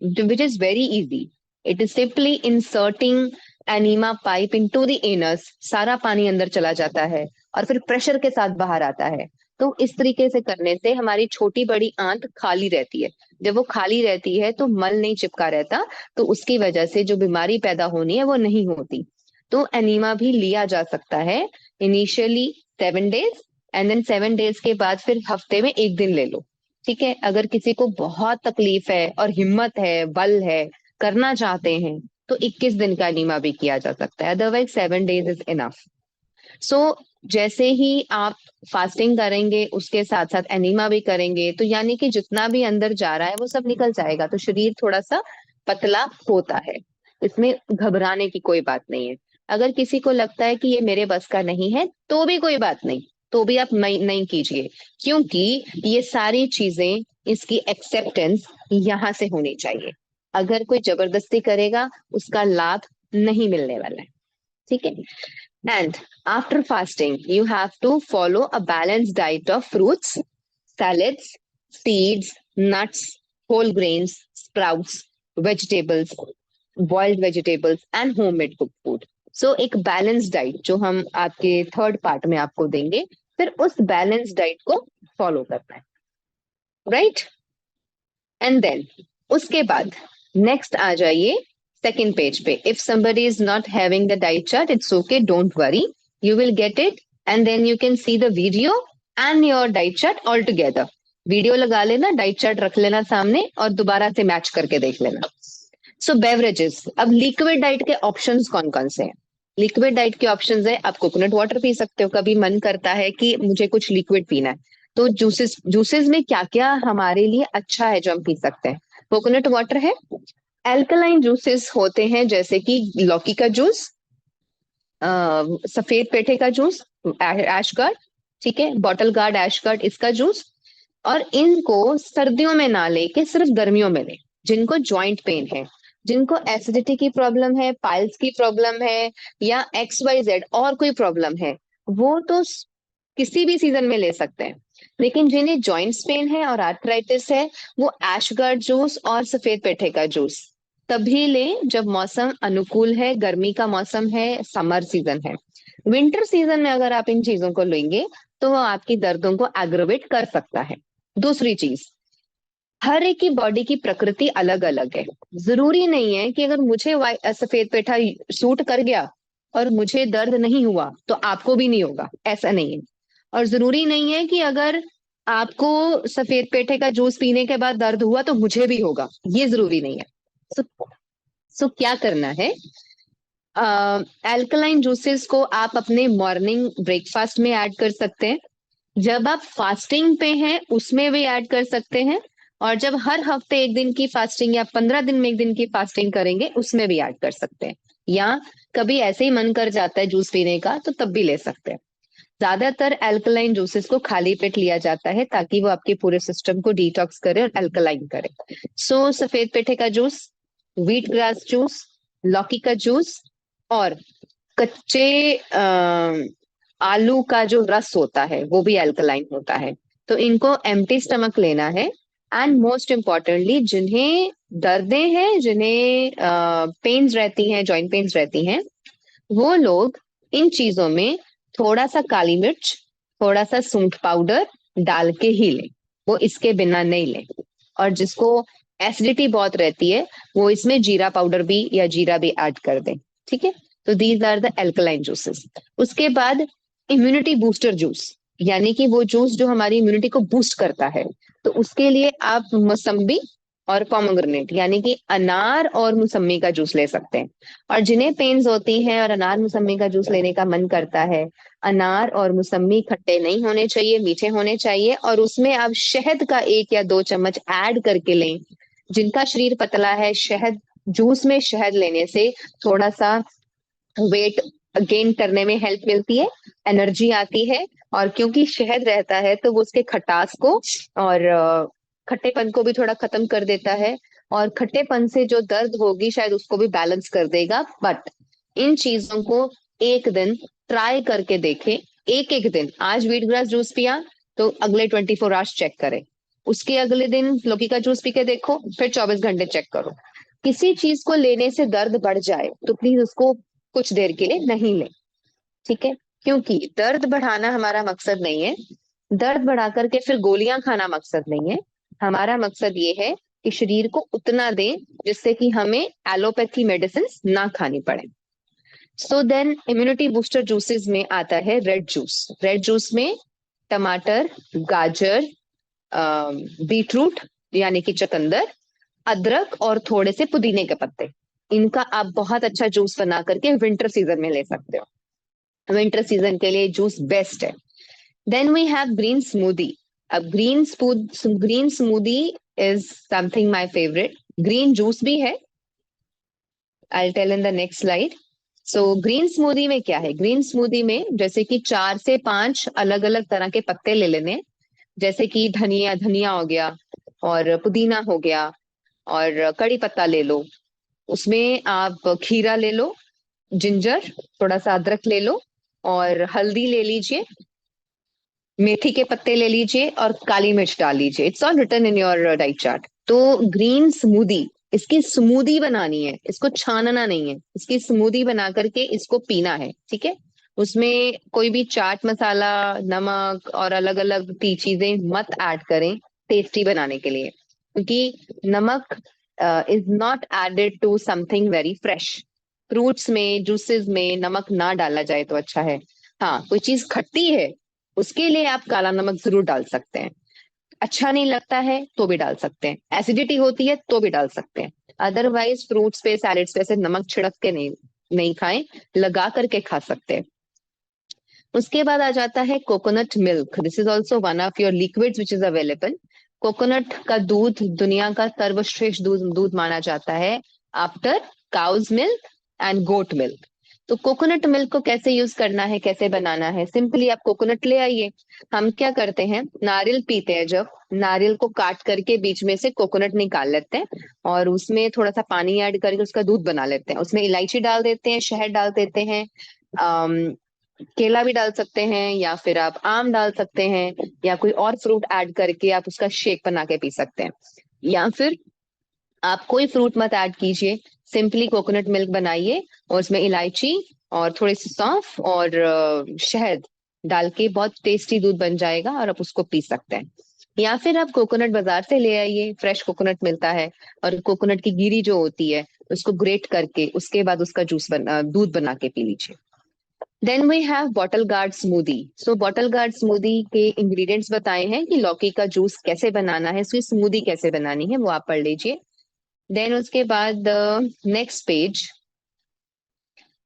which is very easy, it is simply inserting enema pipe into the anus, सारा पानी अंदर चला जाता है और फिर प्रेशर के साथ बाहर आता है। तो इस तरीके से करने से हमारी छोटी बड़ी आंत खाली रहती है। जब वो खाली रहती है तो मल नहीं चिपका रहता, तो उसकी वजह से जो बीमारी पैदा होनी है वो नहीं होती। तो एनीमा भी लिया जा सकता है initially 7 days, and then 7 days के बाद फिर हफ्ते में एक दिन ले लो। ठीक है, अगर किसी को बहुत तकलीफ है और हिम्मत है, बल है, करना चाहते हैं, तो 21 दिन का एनीमा भी किया जा सकता है, अदरवाइज 7 डेज इज इनफ। सो जैसे ही आप फास्टिंग करेंगे उसके साथ साथ एनीमा भी करेंगे, तो यानी कि जितना भी अंदर जा रहा है वो सब निकल जाएगा, तो शरीर थोड़ा सा पतला होता है। इसमें घबराने की कोई बात नहीं है। अगर किसी को लगता है कि ये मेरे बस का नहीं है तो भी कोई बात नहीं, तो भी आप नहीं कीजिए, क्योंकि ये सारी चीजें, इसकी एक्सेप्टेंस यहाँ से होनी चाहिए। अगर कोई जबरदस्ती करेगा उसका लाभ नहीं मिलने वाला है। ठीक है, and after fasting, you have to follow a balanced diet of fruits, salads, seeds, nuts, whole grains, sprouts, vegetables, boiled vegetables, and homemade cooked food. So एक बैलेंस डाइट जो हम आपके थर्ड पार्ट में आपको देंगे, फिर उस बैलेंस डाइट को फॉलो करना है, राइट। एंड देन उसके बाद नेक्स्ट आ जाइए सेकेंड पेज पे। If somebody is not having the diet chart, it's okay, don't worry, you will get it, and then you can see the video and your diet chart all together. Video लगा लेना, डाइट चार्ट रख लेना सामने और दोबारा से मैच करके देख लेना। सो बेवरेजेस, अब लिक्विड डाइट के ऑप्शंस कौन कौन से हैं। लिक्विड डाइट के ऑप्शंस है, आप कोकोनट वाटर पी सकते हो, कभी मन करता है कि मुझे कुछ लिक्विड पीना है, तो जूसेस जूसेस में क्या क्या हमारे लिए अच्छा है जो हम पी सकते हैं। कोकोनट वाटर है, एल्कलाइन जूसेस होते हैं जैसे कि लौकी का जूस, सफेद पेठे का जूस, एश गार्ड, ठीक है, बॉटल गार्ड, एश गार्ड, इसका जूस। और इनको सर्दियों में ना लेके सिर्फ गर्मियों में ले। जिनको ज्वाइंट पेन है, जिनको एसिडिटी की प्रॉब्लम है, पाइल्स की प्रॉब्लम है, या XYZ और कोई प्रॉब्लम है, वो तो किसी भी सीजन में ले सकते हैं। लेकिन जिन्हें जॉइंट्स पेन है और आर्थराइटिस है, वो एशगार्ड जूस और सफेद पेठे का जूस तभी ले जब मौसम अनुकूल है, गर्मी का मौसम है, समर सीजन है। विंटर सीजन में अगर आप इन चीजों को लेंगे तो वो आपकी दर्दों को एग्रोवेट कर सकता है। दूसरी चीज, हर एक की बॉडी की प्रकृति अलग अलग है। जरूरी नहीं है कि अगर मुझे सफेद पेठा सूट कर गया और मुझे दर्द नहीं हुआ तो आपको भी नहीं होगा, ऐसा नहीं है। और जरूरी नहीं है कि अगर आपको सफेद पेठे का जूस पीने के बाद दर्द हुआ तो मुझे भी होगा, ये जरूरी नहीं है। सो क्या करना है, अल्कलाइन जूसेस को आप अपने मॉर्निंग ब्रेकफास्ट में ऐड कर सकते हैं, जब आप फास्टिंग पे हैं उसमें भी ऐड कर सकते हैं, और जब हर हफ्ते एक दिन की फास्टिंग या 15 दिन में एक दिन की फास्टिंग करेंगे उसमें भी ऐड कर सकते हैं, या कभी ऐसे ही मन कर जाता है जूस पीने का तो तब भी ले सकते हैं। ज्यादातर अल्कलाइन जूसेस को खाली पेट लिया जाता है ताकि वो आपके पूरे सिस्टम को डिटॉक्स करे और अल्कलाइन करे। सो सफेद पेठे का जूस, व्हीट ग्रास जूस, लौकी का जूस, और कच्चे आलू का जो रस होता है वो भी अल्कलाइन होता है। तो इनको एम्प्टी स्टमक लेना है। एंड मोस्ट इम्पॉर्टेंटली, जिन्हें दर्दें हैं, जिन्हें पेन्स रहती हैं, जॉइंट पेन्स रहती हैं, वो लोग इन चीजों में थोड़ा सा काली मिर्च, थोड़ा सा सूंठ पाउडर डाल के ही लें, वो इसके बिना नहीं लें। और जिसको एसिडिटी बहुत रहती है वो इसमें जीरा पाउडर भी या जीरा भी ऐड कर दें। ठीक है, तो these are the alkaline juices. उसके बाद इम्यूनिटी बूस्टर जूस, यानी कि वो जूस जो हमारी इम्यूनिटी को बूस्ट करता है। तो उसके लिए आप मौसम्बी और पोमोग्रेनेट यानी कि अनार और मौसम्मी का जूस ले सकते हैं। और जिन्हें पेन्स होती हैं और अनार मौसम्मी का जूस लेने का मन करता है, अनार और मौसम्मी खट्टे नहीं होने चाहिए, मीठे होने चाहिए, और उसमें आप शहद का 1 या 2 चम्मच ऐड करके लें। जिनका शरीर पतला है, शहद जूस में शहद लेने से थोड़ा सा वेट गेन करने में हेल्प मिलती है, एनर्जी आती है, और क्योंकि शहद रहता है तो वो उसके खटास को और खट्टेपन को भी थोड़ा खत्म कर देता है, और खट्टेपन से जो दर्द होगी शायद उसको भी बैलेंस कर देगा। बट इन चीजों को एक दिन ट्राई करके देखें। एक एक दिन, आज व्हीट ग्रास जूस पिया तो अगले 24 आवर्स चेक करें, उसके अगले दिन लौकी का जूस पी के देखो, फिर 24 घंटे चेक करो। किसी चीज को लेने से दर्द बढ़ जाए तो प्लीज उसको कुछ देर के लिए नहीं लें। ठीक है, क्योंकि दर्द बढ़ाना हमारा मकसद नहीं है, दर्द बढ़ा करके फिर गोलियां खाना मकसद नहीं है। हमारा मकसद ये है कि शरीर को उतना दें जिससे कि हमें एलोपैथी मेडिसिन ना खानी पड़े। So then immunity booster juices में आता है रेड जूस। रेड जूस में टमाटर, गाजर, बीटरूट यानी कि चुकंदर, अदरक और थोड़े से पुदीने के पत्ते, इनका आप बहुत अच्छा जूस बना करके विंटर सीजन में ले सकते हो। विंटर सीजन के लिए जूस बेस्ट है। Then we have green smoothie. अब green smoothie is something my favourite. Green juice भी है, I tell in the next slide. So green smoothie में क्या है, ग्रीन स्मूदी में जैसे कि 4 से 5 अलग अलग तरह के पत्ते ले लेने, जैसे कि धनिया धनिया हो गया, और पुदीना हो गया, और कड़ी पत्ता ले लो, उसमें आप खीरा ले लो, जिंजर, थोड़ा सा अदरक ले लो, और हल्दी ले लीजिए, मेथी के पत्ते ले लीजिए, और काली मिर्च डाल लीजिए। It's all written in your diet chart. तो ग्रीन स्मूदी, इसकी स्मूदी बनानी है, इसको छानना नहीं है, इसकी स्मूदी बना करके इसको पीना है। ठीक है, उसमें कोई भी चाट मसाला, नमक और अलग अलग चीजें मत ऐड करें टेस्टी बनाने के लिए, क्योंकि नमक is not added to something very fresh. Fruits में, जूसेस में नमक ना डाला जाए तो अच्छा है। हाँ, कोई चीज खट्टी है उसके लिए आप काला नमक जरूर डाल सकते हैं, अच्छा नहीं लगता है तो भी डाल सकते हैं, एसिडिटी होती है तो भी डाल सकते हैं। अदरवाइज फ्रूट्स पे, सैलेड्स पे ऐसे नमक छिड़क के नहीं नहीं खाएं, लगा करके खा सकते हैं। उसके बाद आ जाता है coconut milk. This is also one of your liquids which is available. Coconut का दूध दुनिया का सर्वश्रेष्ठ दूध दूध माना जाता है after cows milk and goat milk. तो कोकोनट मिल्क को कैसे यूज करना है, कैसे बनाना है, सिंपली आप कोकोनट ले आइए। हम क्या करते हैं, नारियल पीते हैं, जब नारियल को काट करके बीच में से कोकोनट निकाल लेते हैं, और उसमें थोड़ा सा पानी ऐड करके उसका दूध बना लेते हैं, उसमें इलायची डाल देते हैं, शहद डाल देते हैं, केला भी डाल सकते हैं, या फिर आप आम डाल सकते हैं, या कोई और फ्रूट ऐड करके आप उसका शेक बना के पी सकते हैं। या फिर आप कोई फ्रूट मत ऐड कीजिए, सिंपली कोकोनट मिल्क बनाइए और उसमें इलायची और थोड़ी सी सौंफ और शहद डाल के बहुत टेस्टी दूध बन जाएगा और आप उसको पी सकते हैं। या फिर आप कोकोनट बाजार से ले आइए, फ्रेश कोकोनट मिलता है, और कोकोनट की गिरी जो होती है उसको ग्रेट करके उसके बाद उसका दूध बना के पी लीजिए। Then we have bottle gourd smoothie. So bottle gourd smoothie के इंग्रेडिएंट्स बताए हैं कि लौकी का जूस कैसे बनाना है, इसकी स्मूदी कैसे बनानी है, वो आप पढ़ लीजिए। देन उसके बाद next page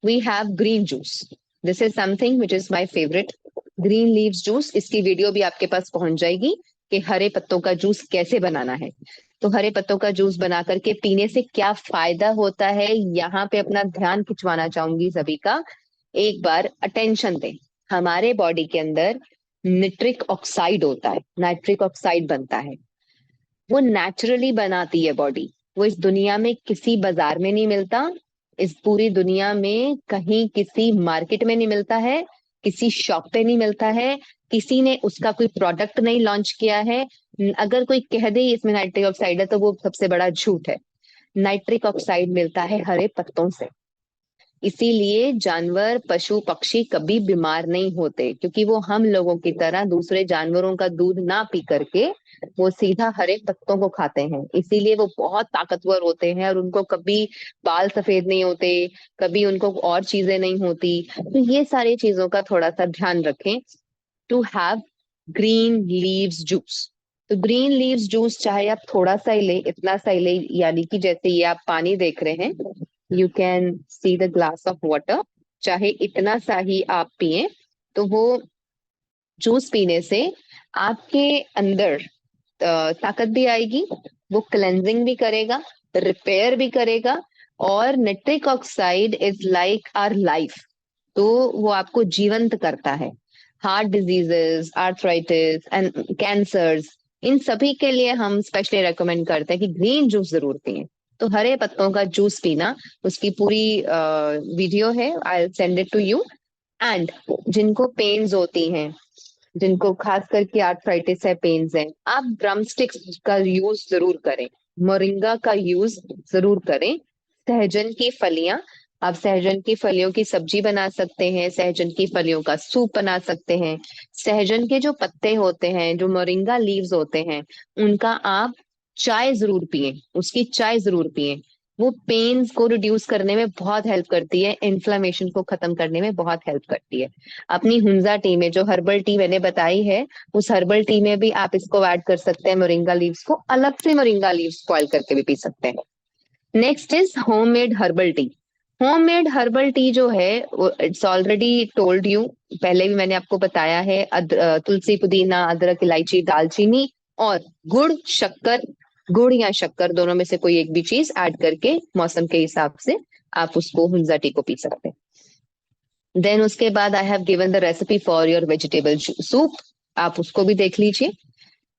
we have green juice. This is something which is my favourite, green leaves juice. इसकी वीडियो भी आपके पास पहुंच जाएगी कि हरे पत्तों का जूस कैसे बनाना है। तो हरे पत्तों का जूस बना करके पीने से क्या फायदा होता है, यहाँ पे अपना ध्यान खिंचवाना चाहूंगी सभी का। एक बार अटेंशन दें। हमारे बॉडी के अंदर निट्रिक ऑक्साइड होता है, नाइट्रिक ऑक्साइड बनता है, वो नेचुरली बनाती है बॉडी। वो इस दुनिया में किसी बाजार में नहीं मिलता, इस पूरी दुनिया में कहीं किसी मार्केट में नहीं मिलता है, किसी शॉप पे नहीं मिलता है, किसी ने उसका कोई प्रोडक्ट नहीं लॉन्च किया है। अगर कोई कह दे इसमें नाइट्रिक ऑक्साइड है तो वो सबसे बड़ा झूठ है। नाइट्रिक ऑक्साइड मिलता है हरे पत्तों से। इसीलिए जानवर, पशु, पक्षी कभी बीमार नहीं होते, क्योंकि वो हम लोगों की तरह दूसरे जानवरों का दूध ना पी करके वो सीधा हरे पत्तों को खाते हैं। इसीलिए वो बहुत ताकतवर होते हैं और उनको कभी बाल सफेद नहीं होते, कभी उनको और चीजें नहीं होती। तो ये सारी चीजों का थोड़ा सा ध्यान रखें। To have green leaves juice. तो ग्रीन लीव्स जूस चाहे आप थोड़ा सा ही ले, इतना सा ही ले, यानी कि जैसे ये आप पानी देख रहे हैं, you can see the glass of water, चाहे इतना सा ही आप पिए। तो वो जूस पीने से आपके अंदर ताकत भी आएगी, वो क्लेंजिंग भी करेगा, रिपेयर भी करेगा। और nitric oxide is like our life, तो वो आपको जीवंत करता है। Heart diseases, arthritis and cancers, इन सभी के लिए हम स्पेशली रेकमेंड करते हैं कि ग्रीन जूस जरूर पिए। तो हरे पत्तों का जूस पीना, उसकी पूरी वीडियो है, I send it to you. And जिनको पेन्स होती हैं, जिनको खास करके आर्थराइटिस है, पेन्स है, आप ड्रम स्टिक्स का यूज जरूर करें, मोरिंगा का यूज जरूर करें। सहजन की फलियां, आप सहजन की फलियों की सब्जी बना सकते हैं, सहजन की फलियों का सूप बना सकते हैं। सहजन के जो पत्ते होते हैं, जो मोरिंगा लीव्स होते हैं, उनका आप चाय जरूर पिए, उसकी चाय जरूर पिए। वो पेन्स को रिड्यूस करने में बहुत हेल्प करती है, इन्फ्लेमेशन को खत्म करने में बहुत हेल्प करती है। अपनी हुंजा टी में जो हर्बल टी मैंने बताई है, उस हर्बल टी में भी आप इसको ऐड कर सकते हैं, मोरिंगा लीव्स को। अलग से मोरिंगा लीव्स बॉयल करके भी पी सकते हैं। Next is homemade herbal tea. Homemade herbal tea जो है, इट्स ऑलरेडी टोल्ड यू, पहले भी मैंने आपको बताया है, तुलसी, पुदीना, अदरक, इलायची, दालचीनी और गुड़, शक्कर, गुड़ या शक्कर दोनों में से कोई एक भी चीज ऐड करके मौसम के हिसाब से आप उसको हुंजा टी को पी सकते हैं। देन उसके बाद I have given the recipe for your vegetable soup, आप उसको भी देख लीजिए।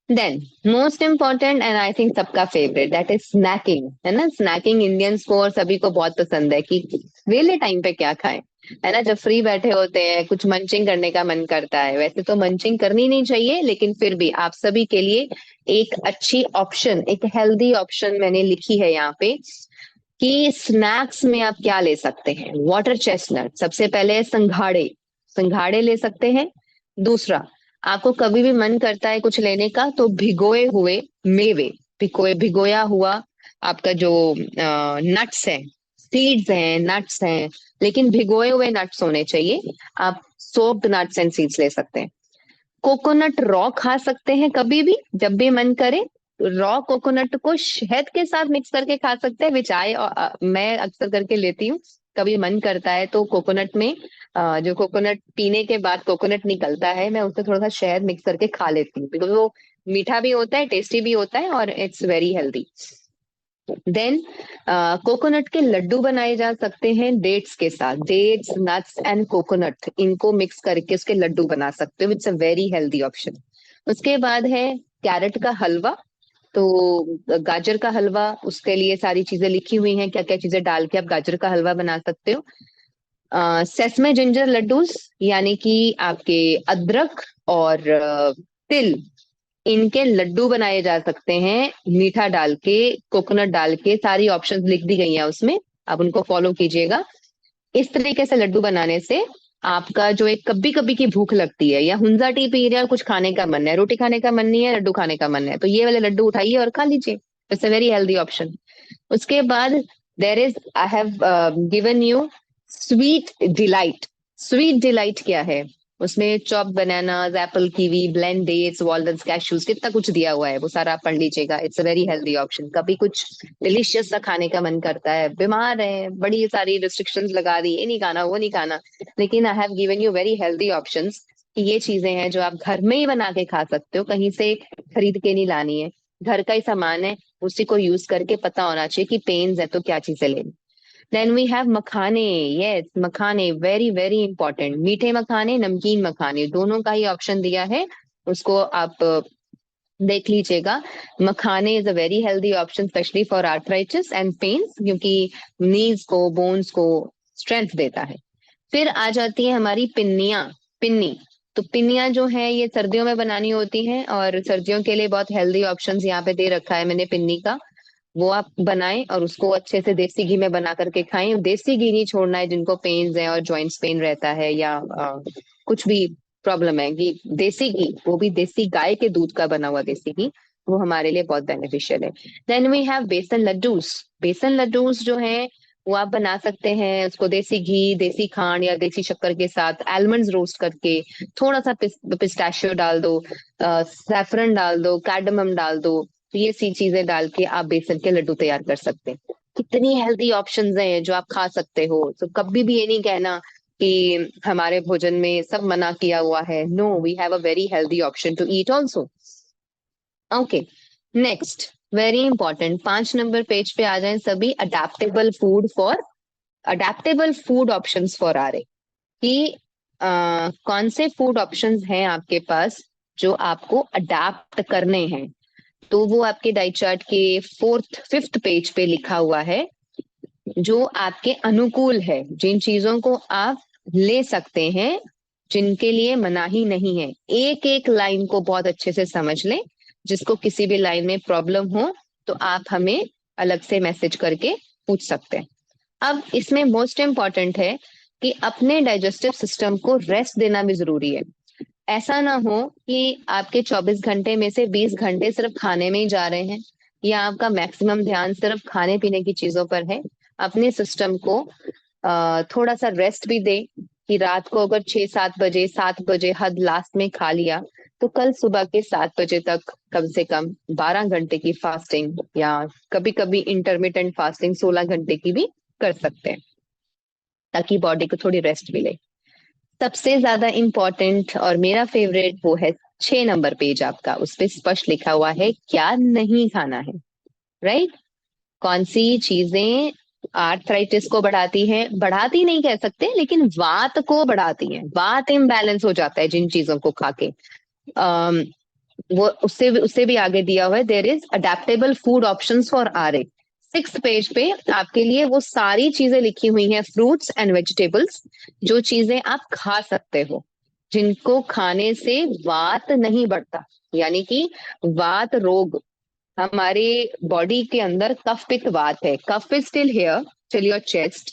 Then most important and I think सबका फेवरेट, दैट इज स्नैकिंग, है ना। स्नैकिंग इंडियंस को और सभी को बहुत पसंद है कि वेले टाइम पे क्या खाएं, है ना। जब फ्री बैठे होते हैं, कुछ मंचिंग करने का मन करता है। वैसे तो मंचिंग करनी नहीं चाहिए, लेकिन फिर भी आप सभी के लिए एक अच्छी ऑप्शन, एक हेल्दी ऑप्शन मैंने लिखी है यहाँ पे कि स्नैक्स में आप क्या ले सकते हैं। वाटर चेस्टनट, सबसे पहले संघाड़े, संघाड़े ले सकते हैं। दूसरा, आपको कभी भी मन करता है कुछ लेने का तो भिगोए हुए मेवे, भिगोया हुआ आपका जो नट्स है, सीड्स हैं, नट्स हैं, लेकिन भिगोए हुए नट्स होने चाहिए। आप सोक्ड नट्स एंड सीड्स ले सकते हैं। कोकोनट रॉ खा सकते हैं, कभी भी जब भी मन करे। रॉ कोकोनट को शहद के साथ मिक्स करके खा सकते हैं, विच आई मैं अक्सर करके लेती हूँ। कभी मन करता है तो कोकोनट में जो कोकोनट पीने के बाद कोकोनट निकलता है, मैं उससे थोड़ा सा शहद मिक्स करके खा लेती हूँ, बिकॉज वो मीठा भी होता है, टेस्टी भी होता है और it's very healthy. Then coconut के लड्डू बनाए जा सकते हैं डेट्स के साथ, डेट्स, नट्स एंड कोकोनट, इनको मिक्स करके उसके लड्डू बना सकते हो। It's a very healthy option. उसके बाद है कैरेट का हलवा। तो गाजर का हलवा, उसके लिए सारी चीजें लिखी हुई हैं, क्या क्या चीजें डाल के आप गाजर का हलवा बना सकते हो। सेसमे जिंजर लड्डूस, यानी कि आपके अदरक और तिल, इनके लड्डू बनाए जा सकते हैं, मीठा डाल के, कोकोनट डाल के। सारी ऑप्शंस लिख दी गई हैं उसमें, आप उनको फॉलो कीजिएगा। इस तरीके से लड्डू बनाने से आपका जो एक कभी कभी की भूख लगती है, या हुंजा टी पी रहे हैं और कुछ खाने का मन है, रोटी खाने का मन नहीं है, लड्डू खाने का मन है, तो ये वाले लड्डू उठाइए और खा लीजिए। It's a very healthy option. उसके बाद there is, I have given you sweet delight. Sweet delight क्या है? उसमें chop bananas, apple, kiwi, blend dates, walnuts, cashews, कितना कुछ दिया हुआ है, वो सारा आप पढ़ लीजिएगा। It's a very healthy option. कभी कुछ डिलीशियस सा खाने का मन करता है, बीमार है, बड़ी सारी रिस्ट्रिक्शंस लगा दी, ये नहीं खाना वो नहीं खाना, लेकिन आई have given you very healthy options कि ये चीजें हैं जो आप घर में ही बना के खा सकते हो, कहीं से खरीद के नहीं लानी है। घर का ही सामान है, उसी को यूज करके पता होना चाहिए कि पेन्स है तो क्या चीजें लेनी। देन वी हैव मखाने। यस, मखाने वेरी वेरी इंपॉर्टेंट। मीठे मखाने, नमकीन मखाने, दोनों का ही ऑप्शन दिया है, उसको आप देख लीजिएगा। मखाने is a very healthy option specially for arthritis and pains, क्योंकि नीज को, बोन्स को स्ट्रेंथ देता है। फिर आ जाती है हमारी पिन्नियाँ। पिन्नी, तो पिन्नियाँ जो है ये सर्दियों में बनानी होती हैं, और सर्दियों के लिए बहुत हेल्दी ऑप्शंस यहाँ पे दे रखा है मैंने पिन्नी का। वो आप बनाएं और उसको अच्छे से देसी घी में बना करके खाएं। देसी घी नहीं छोड़ना है जिनको पेन्स है और जॉइंट्स पेन रहता है, या कुछ भी प्रॉब्लम है, कि देसी घी, वो भी देसी गाय के दूध का बना हुआ देसी घी, वो हमारे लिए बहुत बेनिफिशियल है। देन वी हैव बेसन लड्डूस। बेसन लड्डूस जो है वो आप बना सकते हैं, उसको देसी घी, देसी खांड या देसी शक्कर के साथ आलमंड्स रोस्ट करके, थोड़ा सा पिस्ताशियो डाल दो, सैफरन डाल दो, कार्डमम डाल दो, तो ये सी चीजें डाल के आप बेसन के लड्डू तैयार कर सकते हैं। कितनी हेल्दी ऑप्शंस हैं जो आप खा सकते हो। तो कभी भी ये नहीं कहना कि हमारे भोजन में सब मना किया हुआ है। No, we have a very healthy option to eat also. Okay, next, very important, 5 number page पे आ जाएं सभी। Adaptable food for, adaptable food options for आ रहे कि कौन से फूड ऑप्शंस हैं आपके पास जो आपको अडेप्ट करने हैं। तो वो आपके डाइट चार्ट के 4th 5th पेज पे लिखा हुआ है, जो आपके अनुकूल है, जिन चीजों को आप ले सकते हैं, जिनके लिए मनाही नहीं है। एक एक लाइन को बहुत अच्छे से समझ लें। जिसको किसी भी लाइन में प्रॉब्लम हो तो आप हमें अलग से मैसेज करके पूछ सकते हैं। अब इसमें मोस्ट इम्पॉर्टेंट है कि अपने डाइजेस्टिव सिस्टम को रेस्ट देना भी जरूरी है। ऐसा ना हो कि आपके 24 घंटे में से 20 घंटे सिर्फ खाने में ही जा रहे हैं, या आपका मैक्सिमम ध्यान सिर्फ खाने पीने की चीजों पर है। अपने सिस्टम को थोड़ा सा रेस्ट भी दे, कि रात को अगर 6-7 बजे, 7 बजे हद लास्ट में खा लिया, तो कल सुबह के 7 बजे तक कम से कम 12 घंटे की फास्टिंग, या कभी कभी इंटरमिटेंट फास्टिंग 16 घंटे की भी कर सकते हैं, ताकि बॉडी को थोड़ी रेस्ट मिले। सबसे ज्यादा इंपॉर्टेंट और मेरा फेवरेट वो है 6 नंबर पेज आपका, उस पे स्पष्ट लिखा हुआ है क्या नहीं खाना है। राइट? कौन सी चीजें आर्थराइटिस को बढ़ाती हैं, बढ़ाती नहीं कह सकते, लेकिन वात को बढ़ाती हैं। वात इम्बैलेंस हो जाता है जिन चीजों को खा के। अम, वो उससे भी आगे दिया हुआ है, there is adaptable food options for R A. 6th page पे आपके लिए वो सारी चीजें लिखी हुई हैं, फ्रूट्स एंड वेजिटेबल्स, जो चीजें आप खा सकते हो, जिनको खाने से वात नहीं बढ़ता। यानी कि वात रोग, हमारे बॉडी के अंदर कफ पित्त वात है। Kapha is still here till your chest.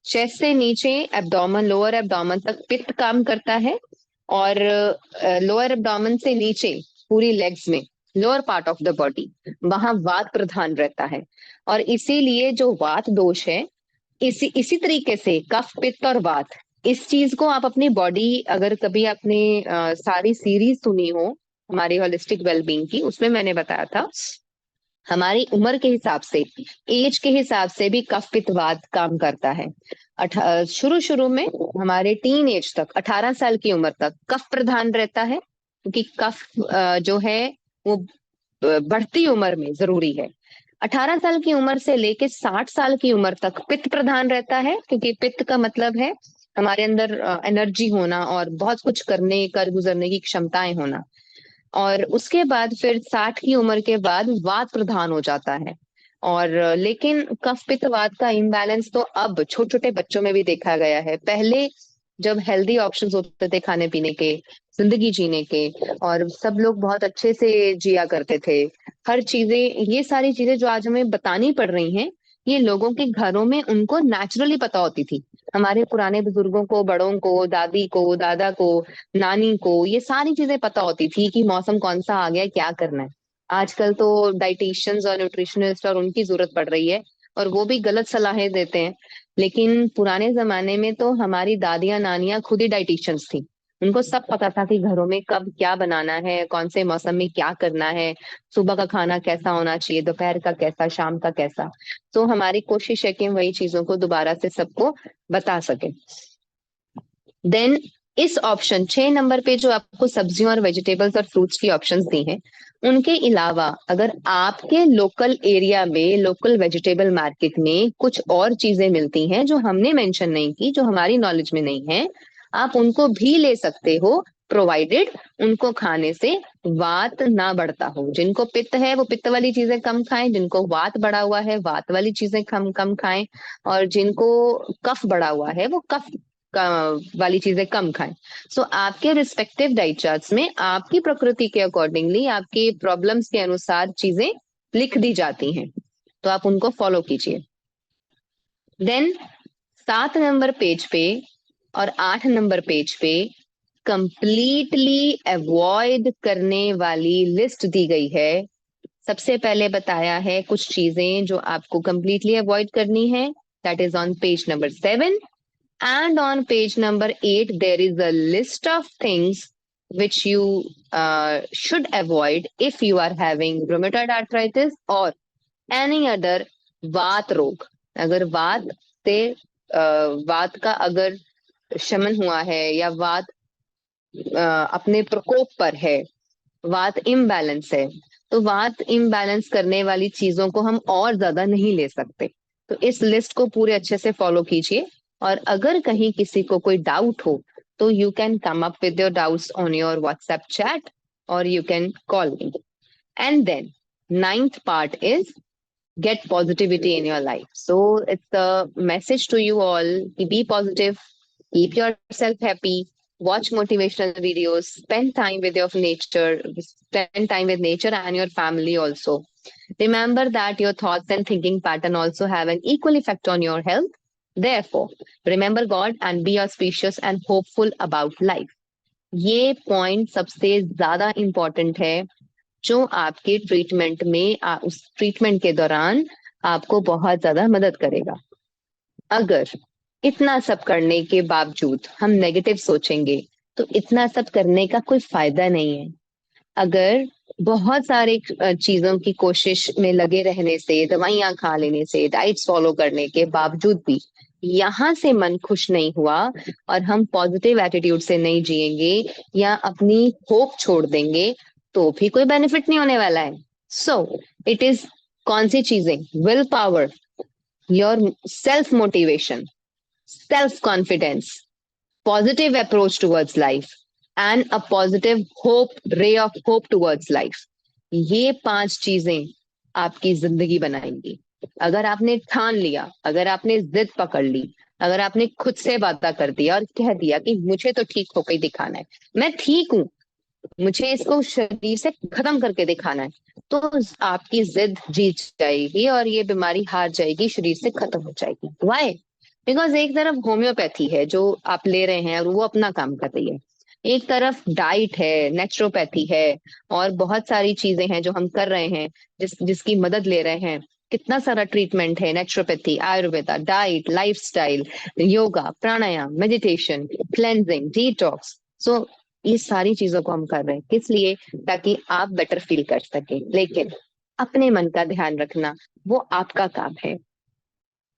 Chest से नीचे एब्डोमेन, लोअर एब्डोमेन तक पित्त काम करता है, और लोअर एब्डोमेन से नीचे पूरी लेग्स में, lower part of the body, वहां वात प्रधान रहता है। और इसीलिए जो वात दोष है, इसी इसी तरीके से कफ पित्त और वात, इस चीज को आप अपनी बॉडी, अगर कभी आपने सारी सीरीज सुनी हो हमारी होलिस्टिक वेलबींग की, उसमें मैंने बताया था हमारी उम्र के हिसाब से, एज के हिसाब से भी कफ पित्त वात काम करता है। शुरू शुरू में हमारे टीन एज तक, 18 साल की उम्र तक कफ प्रधान रहता है, क्योंकि कफ जो है वो बढ़ती उम्र में जरूरी है। 18 साल की उम्र से लेके 60 साल की उम्र तक पित्त प्रधान रहता है, क्योंकि पित्त का मतलब है हमारे अंदर एनर्जी होना और बहुत कुछ करने, कर गुजरने की क्षमताएं होना। और उसके बाद फिर 60 की उम्र के बाद वात प्रधान हो जाता है। और लेकिन कफ पित्त वात का इम्बैलेंस तो अब छोटे छोटे बच्चों में भी देखा गया है। पहले जब हेल्दी ऑप्शंस होते थे खाने पीने के, जिंदगी जीने के, और सब लोग बहुत अच्छे से जिया करते थे, हर चीजें, ये सारी चीजें जो आज हमें बतानी पड़ रही हैं, ये लोगों के घरों में उनको नेचुरली पता होती थी। हमारे पुराने बुजुर्गों को, बड़ों को, दादी को, दादा को, नानी को ये सारी चीजें पता होती थी कि मौसम कौन सा आ गया, क्या करना है। आजकल तो डाइटिशियंस और न्यूट्रिशनिस्ट और उनकी जरूरत पड़ रही है, और वो भी गलत सलाहें देते हैं। लेकिन पुराने जमाने में तो हमारी दादियां नानियां खुद ही डाइटिशियंस थी। उनको सब पता था कि घरों में कब क्या बनाना है, कौन से मौसम में क्या करना है, सुबह का खाना कैसा होना चाहिए, दोपहर का कैसा, शाम का कैसा। तो हमारी कोशिश है कि हम वही चीजों को दोबारा से सबको बता सके। देन इस ऑप्शन 6 नंबर पे जो आपको सब्जियों और वेजिटेबल्स और फ्रूट्स की ऑप्शंस दी हैं, उनके अलावा अगर आपके लोकल एरिया में, लोकल वेजिटेबल मार्केट में कुछ और चीजें मिलती हैं जो हमने मेंशन नहीं की, जो हमारी नॉलेज में नहीं है, आप उनको भी ले सकते हो, प्रोवाइडेड उनको खाने से वात ना बढ़ता हो। जिनको पित्त है वो पित्त वाली चीजें कम खाएं, जिनको वात बढ़ा हुआ है वात वाली चीजें कम कम खाएं, और जिनको कफ बढ़ा हुआ है वो कफ वाली चीजें कम खाएं। सो आपके रिस्पेक्टिव डाइट चार्ट्स में आपकी प्रकृति के अकॉर्डिंगली, आपके प्रॉब्लम्स के अनुसार चीजें लिख दी जाती हैं, तो आप उनको फॉलो कीजिए। देन 7 नंबर पेज पे और 8 नंबर पेज पे कंप्लीटली अवॉइड करने वाली लिस्ट दी गई है। सबसे पहले बताया है कुछ चीजें जो आपको कंप्लीटली अवॉइड करनी है, that is on page number 7। And on page number 8, there is a list of things which you should avoid if you are having rheumatoid arthritis or any other वात रोग। अगर वात से वात का अगर शमन हुआ है, या वात अपने प्रकोप पर है, वात इम्बैलेंस है, तो वात इम्बैलेंस करने वाली चीजों को हम और ज्यादा नहीं ले सकते। तो इस लिस्ट को पूरे अच्छे से फॉलो कीजिए, और अगर कहीं किसी को कोई डाउट हो तो you can come up with your doubts on your WhatsApp chat, और you can call me. And then 9th part is get positivity in your life. So it's a message to you all: be positive, keep yourself happy, watch motivational videos, spend time with your nature, spend time with nature and your family also. Remember that your thoughts and thinking pattern also have an equal effect on your health. Therefore, remember God and be auspicious and hopeful about life. ये पॉइंट सबसे ज्यादा इंपॉर्टेंट है, जो आपके ट्रीटमेंट में उस ट्रीटमेंट के दौरान आपको बहुत ज्यादा मदद करेगा। अगर इतना सब करने के बावजूद हम नेगेटिव सोचेंगे तो इतना सब करने का कोई फायदा नहीं है। अगर बहुत सारे चीजों की कोशिश में लगे रहने से, दवाइयां खा लेने से, डाइट्स फॉलो करने के बावजूद भी यहाँ से मन खुश नहीं हुआ, और हम पॉजिटिव एटीट्यूड से नहीं जिएंगे या अपनी होप छोड़ देंगे, तो भी कोई बेनिफिट नहीं होने वाला है। सो इट इज कौन सी चीजें? Will power, your self motivation, self confidence, positive approach towards life and a positive ray of hope towards life. ये 5 चीजें आपकी जिंदगी बनाएंगी। अगर आपने ठान लिया, अगर आपने जिद पकड़ ली, अगर आपने खुद से वादा कर दिया और कह दिया कि मुझे तो ठीक होकर ही दिखाना है, मैं ठीक हूं, मुझे इसको शरीर से खत्म करके दिखाना है, तो आपकी जिद जीत जाएगी और ये बीमारी हार जाएगी, शरीर से खत्म हो जाएगी। वाई? बिकॉज एक तरफ होम्योपैथी है जो आप ले रहे हैं और वो अपना काम कर रही है, एक तरफ डाइट है, नेचुरोपैथी है, और बहुत सारी चीजें हैं जो हम कर रहे हैं, जिसकी मदद ले रहे हैं। कितना सारा ट्रीटमेंट है, naturopathy, Ayurveda, diet, lifestyle, yoga, pranayama, meditation, cleansing, detox. So ये सारी चीजों को हम कर रहे हैं किस लिए? ताकि आप बेटर फील कर सके। लेकिन अपने मन का ध्यान रखना वो आपका काम है।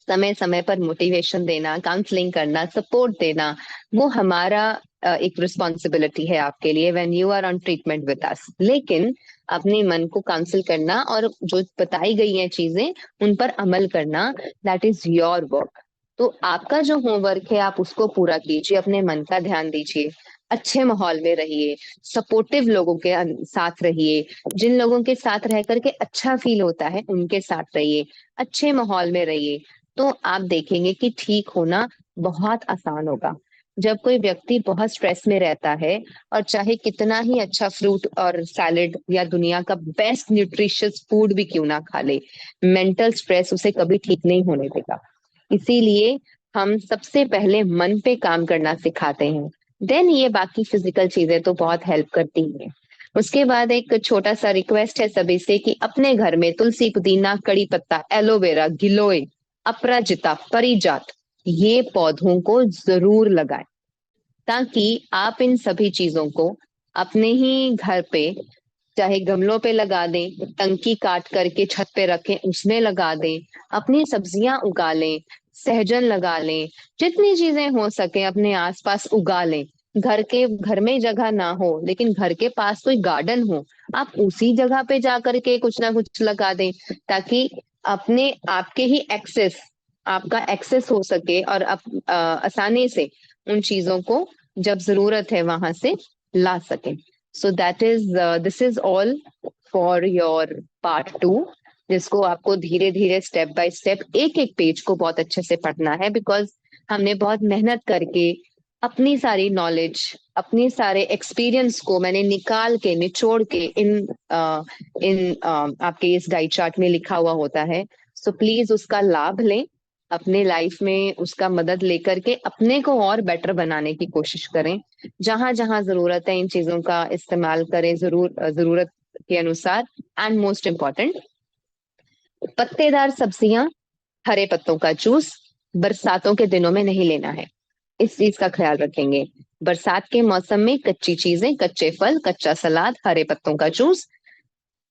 समय समय पर मोटिवेशन देना, काउंसलिंग करना, सपोर्ट देना, वो हमारा एक रिस्पॉन्सिबिलिटी है आपके लिए when you are on treatment with us. लेकिन अपने मन को काउंसिल करना और जो बताई गई हैं चीजें उन पर अमल करना, दैट इज योर वर्क। तो आपका जो होमवर्क है आप उसको पूरा कीजिए, अपने मन का ध्यान दीजिए, अच्छे माहौल में रहिए, सपोर्टिव लोगों के साथ रहिए, जिन लोगों के साथ रह करके अच्छा फील होता है उनके साथ रहिए, अच्छे माहौल में रहिए, तो आप देखेंगे कि ठीक होना बहुत आसान होगा। जब कोई व्यक्ति बहुत स्ट्रेस में रहता है और चाहे कितना ही अच्छा फ्रूट और सैलेड या दुनिया का बेस्ट न्यूट्रिशियस फूड भी क्यों ना खा ले, मेंटल स्ट्रेस उसे कभी ठीक नहीं होने देगा। इसीलिए हम सबसे पहले मन पे काम करना सिखाते हैं, देन ये बाकी फिजिकल चीजें तो बहुत हेल्प करती हैं। उसके बाद एक छोटा सा रिक्वेस्ट है सभी से कि अपने घर में तुलसी, पुदीना, कड़ी पत्ता, एलोवेरा, गिलोय, अपराजिता, परिजात, ये पौधों को जरूर लगाएं, ताकि आप इन सभी चीजों को अपने ही घर पे, चाहे गमलों पे लगा दें, टंकी काट करके छत पे रखें उसमें लगा दें, अपनी सब्जियां उगा लें, सहजन लगा लें, जितनी चीजें हो सके अपने आसपास उगा लें। घर में जगह ना हो लेकिन घर के पास कोई गार्डन हो, आप उसी जगह पे जा करके कुछ ना कुछ लगा दें, ताकि अपने आपके ही एक्सेस आपका एक्सेस हो सके और आसानी से उन चीजों को जब जरूरत है वहां से ला सके। So that is this is all for your part 2, जिसको आपको धीरे धीरे स्टेप बाय स्टेप एक एक पेज को बहुत अच्छे से पढ़ना है, बिकॉज हमने बहुत मेहनत करके अपनी सारी नॉलेज, अपने सारे एक्सपीरियंस को मैंने निकाल के निचोड़ के आपके इस गाइड चार्ट में लिखा हुआ होता है। सो प्लीज उसका लाभ लें, अपने लाइफ में उसका मदद लेकर के अपने को और बेटर बनाने की कोशिश करें। जहां जहां जरूरत है इन चीजों का इस्तेमाल करें, जरूरत के अनुसार। एंड मोस्ट इम्पॉर्टेंट, पत्तेदार सब्जियां, हरे पत्तों का जूस बरसातों के दिनों में नहीं लेना है, इस चीज का ख्याल रखेंगे। बरसात के मौसम में कच्ची चीजें, कच्चे फल, कच्चा सलाद, हरे पत्तों का जूस,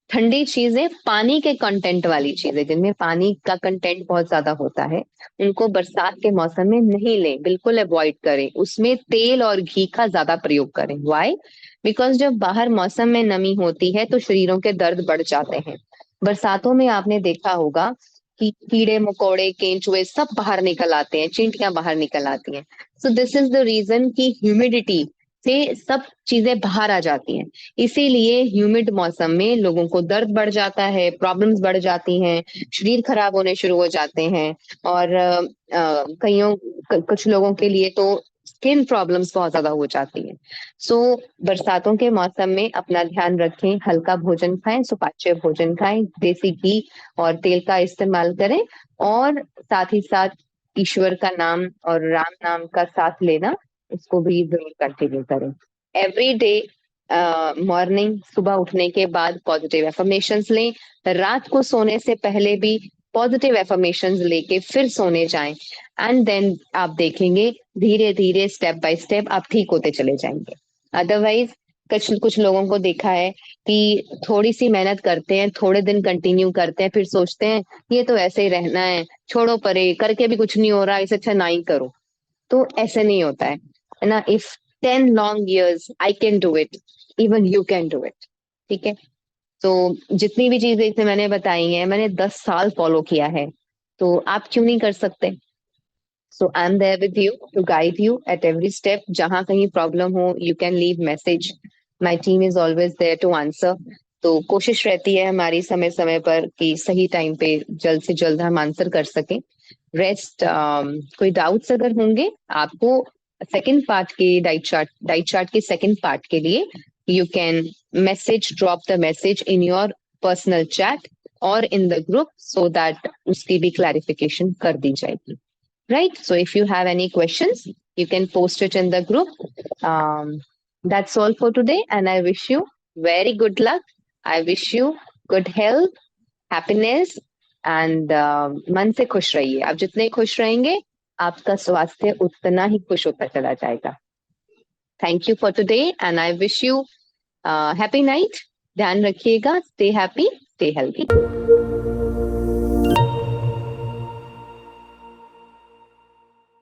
ठंडी चीजें, पानी के कंटेंट वाली चीजें जिनमें पानी का कंटेंट बहुत ज्यादा होता है, उनको बरसात के मौसम में नहीं लें, बिल्कुल अवॉइड करें। उसमें तेल और घी का ज्यादा प्रयोग करें। व्हाई? बिकॉज जब बाहर मौसम में नमी होती है तो शरीरों के दर्द बढ़ जाते हैं। बरसातों में आपने देखा होगा कि कीड़े मकोड़े, केंचुए सब बाहर निकल आते हैं, चींटियां बाहर निकल आती हैं। So this is the reason कि ह्यूमिडिटी से सब चीजें बाहर आ जाती हैं। इसीलिए ह्यूमिड मौसम में लोगों को दर्द बढ़ जाता है, प्रॉब्लम्स बढ़ जाती हैं, शरीर खराब होने शुरू हो जाते हैं। और कुछ लोगों के लिए तो स्किन प्रॉब्लम्स बहुत ज्यादा हो जाती हैं। सो बरसातों के मौसम में अपना ध्यान रखें, हल्का भोजन खाएं, सुपाच्य भोजन खाएं, देसी घी और तेल का इस्तेमाल करें, और साथ ही साथ ईश्वर का नाम और राम नाम का साथ लेना, उसको भी जरूर कंटिन्यू करें। एवरी डे मॉर्निंग, सुबह उठने के बाद पॉजिटिव एफर्मेशंस लें, रात को सोने से पहले भी पॉजिटिव एफर्मेशंस लेके फिर सोने जाएं। एंड देन आप देखेंगे धीरे धीरे स्टेप बाय स्टेप आप ठीक होते चले जाएंगे। अदरवाइज कुछ कुछ लोगों को देखा है कि थोड़ी सी मेहनत करते हैं, थोड़े दिन कंटिन्यू करते हैं, फिर सोचते हैं ये तो ऐसे ही रहना है, छोड़ो परे, करके भी कुछ नहीं हो रहा, इससे अच्छा ना ही करो। तो ऐसे नहीं होता है ना। If 10 long years I can do it, even you can do it। ठीक है? तो जितनी भी चीजें इसमें मैंने बताई हैं, मैंने 10 साल फॉलो किया है, तो आप क्यों नहीं कर सकते? So I am there with you to guide you at every step. जहां कहीं प्रॉब्लम हो, you can leave message, my team is always there to answer. तो कोशिश रहती है हमारी समय समय पर कि सही टाइम पे जल्द से जल्द हम आंसर कर सकें। रेस्ट कोई डाउट्स अगर होंगे आपको सेकंड पार्ट के डाइट चार्ट के सेकंड पार्ट के लिए, you can message, drop the message in your personal chat और in the group, so that उसकी भी क्लैरिफिकेशन कर दी जाएगी। Right? So if you have any questions, you can post it in the group. Um, that's all for today, and I wish you very good luck. I wish you good health, happiness, and मन से खुश रहिए। आप जितने खुश रहेंगे, आपका स्वास्थ्य उतना ही खुश होता चला जाएगा। Thank you for today, and I wish you happy night. ध्यान रखिएगा, stay happy, stay healthy.